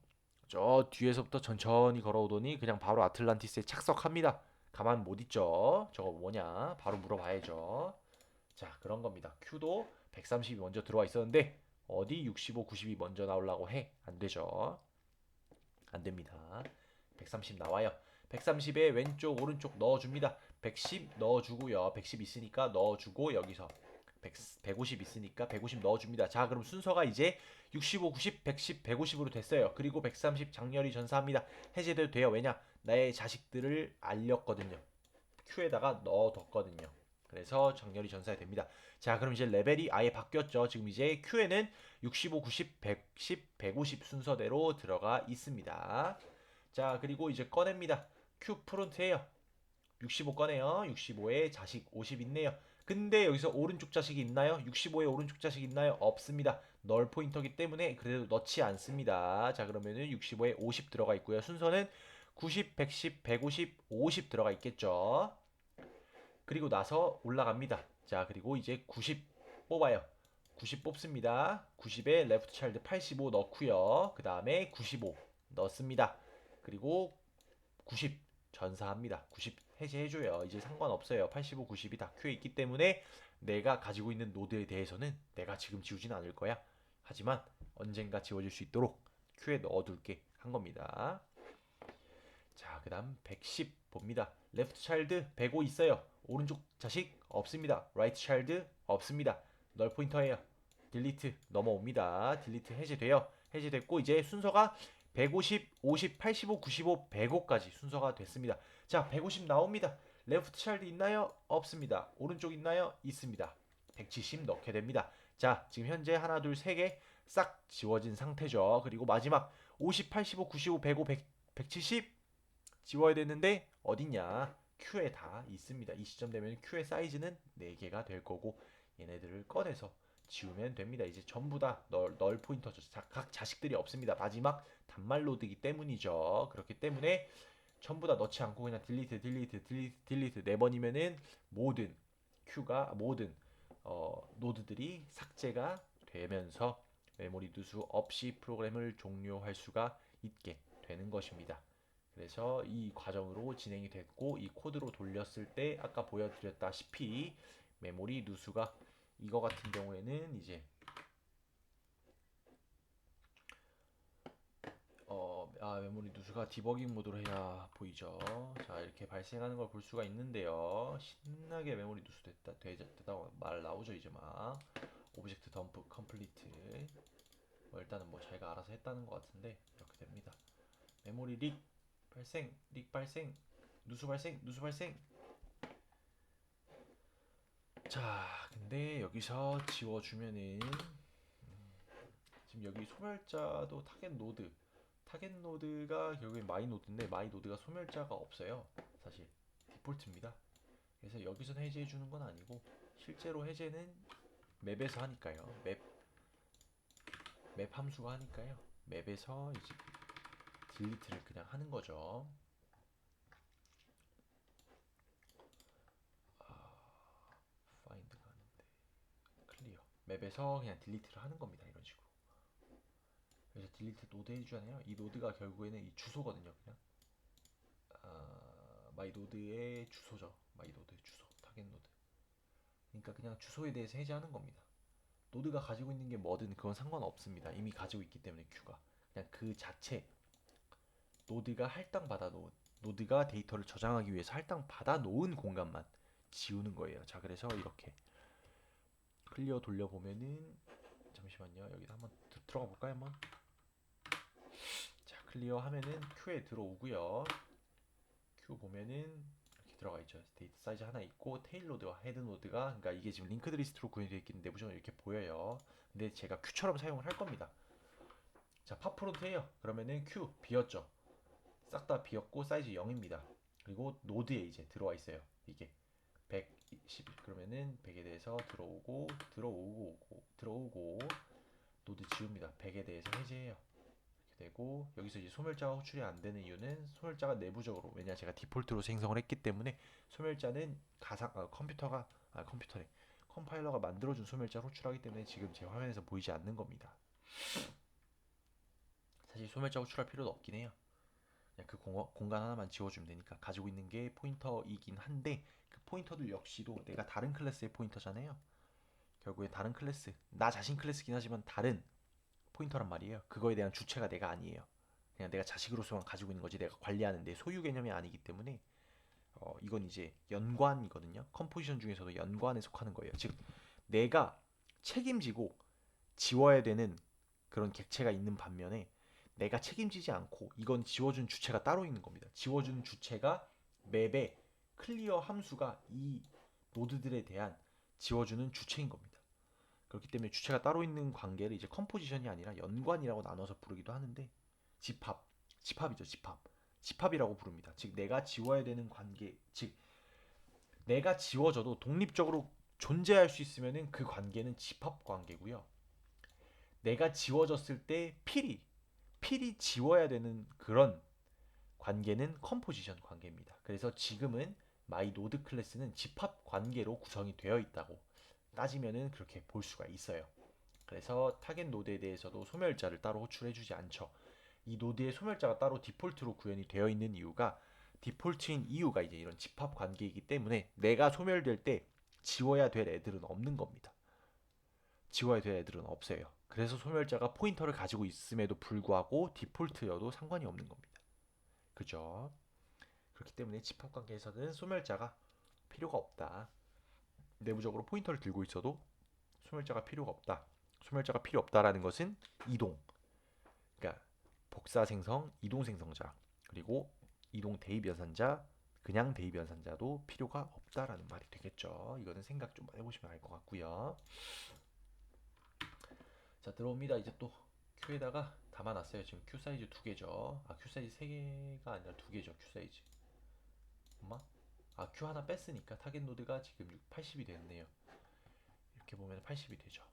저 뒤에서부터 천천히 걸어오더니 그냥 바로 아틀란티스에 착석합니다. 가만 못 있죠. 저거 뭐냐? 바로 물어봐야죠. 자, 그런 겁니다. Q도 130이 먼저 들어와 있었는데 어디 65, 90이 먼저 나오려고 해? 안 되죠. 안 됩니다. 130 나와요. 130에 왼쪽 오른쪽 넣어줍니다. 110 넣어주고요. 110 있으니까 넣어주고 여기서 150 있으니까 150 넣어줍니다. 자, 그럼 순서가 이제 65, 90, 110, 150으로 됐어요. 그리고 130 장렬히 전사합니다. 해제돼도 돼요. 왜냐? 나의 자식들을 알렸거든요. Q에다가 넣어뒀거든요. 그래서 장렬히 전사가 됩니다. 자, 그럼 이제 레벨이 아예 바뀌었죠. 지금 이제 Q에는 65, 90, 110, 150 순서대로 들어가 있습니다. 자, 그리고 이제 꺼냅니다. Q 프론트에요. 65 꺼내요. 65에 자식 50 있네요. 근데 여기서 오른쪽 자식이 있나요? 65에 오른쪽 자식 있나요? 없습니다. 널 포인터기 때문에 그래도 넣지 않습니다. 자, 그러면은 65에 50 들어가 있고요. 순서는 90, 110, 150, 50 들어가 있겠죠. 그리고 나서 올라갑니다. 자, 그리고 이제 90 뽑아요. 90 뽑습니다. 90에 레프트 차일드 85 넣고요. 그 다음에 95 넣습니다. 그리고 90 전사합니다. 90 해제해줘요. 이제 상관없어요. 85, 90이 다 Q에 있기 때문에 내가 가지고 있는 노드에 대해서는 내가 지금 지우진 않을 거야. 하지만 언젠가 지워질 수 있도록 Q에 넣어둘게 한 겁니다. 자, 그 다음 110 봅니다. 레프트 차일드 105 있어요. 오른쪽 자식 없습니다. 라이트 차일드 없습니다. 널 포인터예요. 딜리트 넘어옵니다. 딜리트 해제돼요. 해제됐고 이제 순서가 150, 50, 85, 95, 105까지 순서가 됐습니다. 자, 150 나옵니다. 레프트 차일드 있나요? 없습니다. 오른쪽 있나요? 있습니다. 170 넣게 됩니다. 자, 지금 현재 하나, 둘, 세 개 싹 지워진 상태죠. 그리고 마지막 50, 85, 95, 105, 100, 170 지워야 되는데 어딨냐? Q에 다 있습니다. 이 시점 되면 Q의 사이즈는 4개가 될 거고 얘네들을 꺼내서 지우면 됩니다. 이제 전부 다 널 포인터죠. 각 자식들이 없습니다. 마지막 단말 로드이기 때문이죠. 그렇기 때문에 전부 다 넣지 않고 그냥 딜리트 딜리트 딜리트 딜리트 4번이면은 모든 Q가 모든 노드들이 삭제가 되면서 메모리 누수 없이 프로그램을 종료할 수가 있게 되는 것입니다. 그래서 이 과정으로 진행이 됐고 이 코드로 돌렸을 때 아까 보여드렸다시피 메모리 누수가 이거 같은 경우에는 이제 메모리 누수가 디버깅 모드로 해야 보이죠. 자, 이렇게 발생하는 걸 볼 수가 있는데요. 신나게 메모리 누수 됐다고 말 나오죠. 이제 막 오브젝트 덤프 컴플리트 일단은 뭐 자기가 알아서 했다는 것 같은데 이렇게 됩니다. 메모리 릭 발생, 누수 발생, 누수 발생. 자, 근데 여기서 지워주면은 지금 여기 소멸자도 타겟 노드가 결국엔 마이 노드인데 마이 노드가 소멸자가 없어요. 사실 디폴트입니다. 그래서 여기서 해제해 주는 건 아니고 실제로 해제는 맵에서 하니까요. 맵 함수가 하니까요. 맵에서 이제 딜리트를 그냥 하는 거죠. 파인드가 아닌데 클리어. 맵에서 그냥 딜리트를 하는 겁니다. 이런 식으로. 그래서 딜리트 노드 해주잖아요. 이 노드가 결국에는 이 주소거든요. 그냥 마이 노드의 주소죠. 마이 노드의 주소, 타겟 노드. 그러니까 그냥 주소에 대해서 해제하는 겁니다. 노드가 가지고 있는 게 뭐든 그건 상관없습니다. 이미 가지고 있기 때문에 큐가 그냥 그 자체 노드가 할당 받아 놓은 노드가 데이터를 저장하기 위해서 할당 받아 놓은 공간만 지우는 거예요. 자, 그래서 이렇게 클리어 돌려보면은 잠시만요. 여기다 한번 들어가 볼까요? 한번. 자, 클리어 하면은 큐에 들어오고요. 큐 보면은 이렇게 들어가 있죠. 데이터 사이즈 하나 있고 테일 노드와 헤드 노드가 그러니까 이게 지금 링크드 리스트로 구현이 되어 있기 내부적으로 이렇게 보여요. 근데 제가 큐처럼 사용을 할 겁니다. 자, 팝프론트예요. 그러면은 큐 비었죠. 싹 다 비었고 사이즈 0입니다. 그리고 노드에 이제 들어와 있어요. 이게 110 그러면은 100에 대해서 들어오고 노드 지웁니다. 100에 대해서 해제해요. 이렇게 되고 여기서 이제 소멸자가 호출이 안 되는 이유는 소멸자가 내부적으로 왜냐 제가 디폴트로 생성을 했기 때문에 소멸자는 컴퓨터래 컴파일러가 만들어준 소멸자를 호출하기 때문에 지금 제 화면에서 보이지 않는 겁니다. 사실 소멸자 호출할 필요도 없긴 해요. 그냥 그 공간 하나만 지워주면 되니까 가지고 있는 게 포인터이긴 한데 그 포인터들 역시도 내가 다른 클래스의 포인터잖아요. 결국에 다른 클래스 나 자신 클래스긴 하지만 다른 포인터란 말이에요. 그거에 대한 주체가 내가 아니에요. 그냥 내가 자식으로서만 가지고 있는 거지 내가 관리하는 내 소유 개념이 아니기 때문에 이건 이제 연관이거든요. 컴포지션 중에서도 연관에 속하는 거예요. 즉 내가 책임지고 지워야 되는 그런 객체가 있는 반면에 내가 책임지지 않고 이건 지워준 주체가 따로 있는 겁니다. 지워준 주체가 맵의 클리어 함수가 이 노드들에 대한 지워주는 주체인 겁니다. 그렇기 때문에 주체가 따로 있는 관계를 이제 컴포지션이 아니라 연관이라고 나눠서 부르기도 하는데 집합, 집합이죠, 집합. 집합이라고 부릅니다. 즉 내가 지워야 되는 관계, 즉 내가 지워져도 독립적으로 존재할 수 있으면은 그 관계는 집합 관계고요. 내가 지워졌을 때 필히 지워야 되는 그런 관계는 컴포지션 관계입니다. 그래서 지금은 마이 노드 클래스는 집합 관계로 구성이 되어 있다고 따지면은 그렇게 볼 수가 있어요. 그래서 타겟 노드에 대해서도 소멸자를 따로 호출해주지 않죠. 이 노드의 소멸자가 따로 디폴트로 구현이 되어 있는 이유가 디폴트인 이유가 이제 이런 집합 관계이기 때문에 내가 소멸될 때 지워야 될 애들은 없는 겁니다. 지워야 될 애들은 없어요. 그래서 소멸자가 포인터를 가지고 있음에도 불구하고 디폴트여도 상관이 없는 겁니다. 그죠? 그렇기 때문에 집합 관계에서는 소멸자가 필요가 없다. 내부적으로 포인터를 들고 있어도 소멸자가 필요가 없다. 소멸자가 필요 없다라는 것은 이동, 그러니까 복사 생성, 이동 생성자, 그리고 이동 대입 연산자, 그냥 대입 연산자도 필요가 없다라는 말이 되겠죠. 이거는 생각 좀 해보시면 알 것 같고요. 자, 들어옵니다. 이제 또 큐에다가 담아놨어요. 지금 큐 사이즈 두 개죠. 큐 사이즈 세 개가 아니라 두 개죠. 큐 사이즈. 엄마? 큐 하나 뺐으니까 타겟 노드가 지금 80이 됐네요. 이렇게 보면 80이 되죠.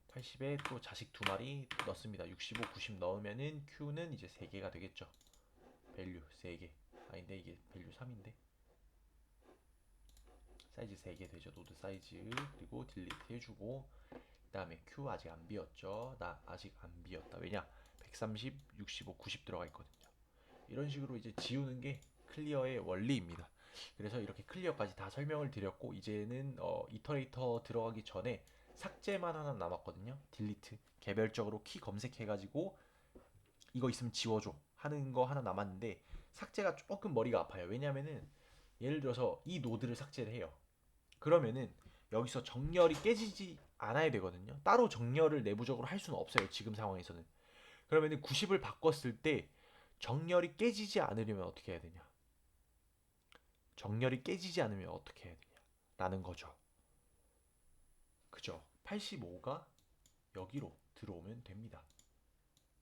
80에 또 자식 두 마리 넣습니다. 65, 90 넣으면은 Q는 이제 3개가 되겠죠. 밸류 3개. 아닌데 이게 밸류 3인데. 사이즈 3개 되죠. 노드 사이즈. 그리고 딜리트 해주고 그다음에 Q 아직 안 비었죠. 나 아직 안 비었다. 왜냐? 130, 65, 90 들어가 있거든요. 이런 식으로 이제 지우는 게 클리어의 원리입니다. 그래서 이렇게 클리어까지 다 설명을 드렸고 이제는 이터레이터 들어가기 전에 삭제만 하나 남았거든요. 딜리트 개별적으로 키 검색해가지고 이거 있으면 지워줘 하는 거 하나 남았는데 삭제가 조금 머리가 아파요. 왜냐면은 예를 들어서 이 노드를 삭제를 해요. 그러면은 여기서 정렬이 깨지지 않아야 되거든요. 따로 정렬을 내부적으로 할 수는 없어요. 지금 상황에서는. 그러면은 90을 바꿨을 때 정렬이 깨지지 않으려면 어떻게 해야 되냐? 정렬이 깨지지 않으면 어떻게 해야 되냐? 라는 거죠. 그죠? 85가 여기로 들어오면 됩니다.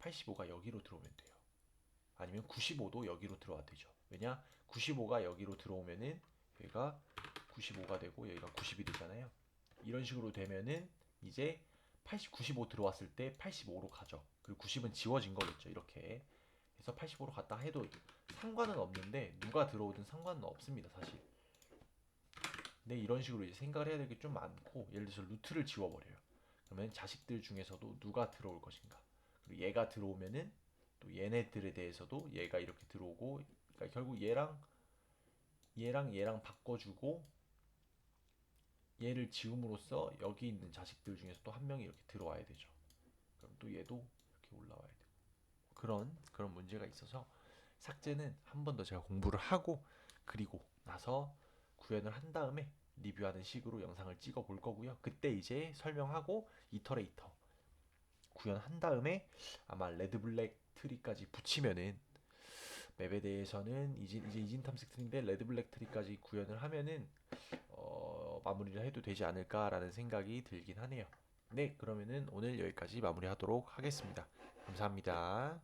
85가 여기로 들어오면 돼요. 아니면 95도 여기로 들어와 되죠. 왜냐? 95가 여기로 들어오면은 얘가 95가 되고 여기가 90이 되잖아요. 이런 식으로 되면은 이제 80, 95 들어왔을 때 85로 가죠. 그리고 90은 지워진 거겠죠. 이렇게 해서 85로 갔다 해도 상관은 없는데 누가 들어오든 상관은 없습니다, 사실. 근데 이런 식으로 이제 생각을 해야 될 게 좀 많고, 예를 들어서 루트를 지워버려요. 그러면 자식들 중에서도 누가 들어올 것인가. 그리고 얘가 들어오면은 또 얘네들에 대해서도 얘가 이렇게 들어오고, 그러니까 결국 얘랑 바꿔주고 얘를 지움으로써 여기 있는 자식들 중에서 또 한 명이 이렇게 들어와야 되죠. 그럼 또 얘도 이렇게 올라와야 되고, 그런 문제가 있어서 삭제는 한 번 더 제가 공부를 하고 그리고 나서 구현을 한 다음에 리뷰하는 식으로 영상을 찍어 볼 거고요. 그때 이제 설명하고 이터레이터 구현한 다음에 아마 레드 블랙 트리까지 붙이면은, 맵에 대해서는 이제 이진 탐색 트리인데 레드 블랙 트리까지 구현을 하면은 마무리를 해도 되지 않을까라는 생각이 들긴 하네요. 네, 그러면은 오늘 여기까지 마무리하도록 하겠습니다. 감사합니다.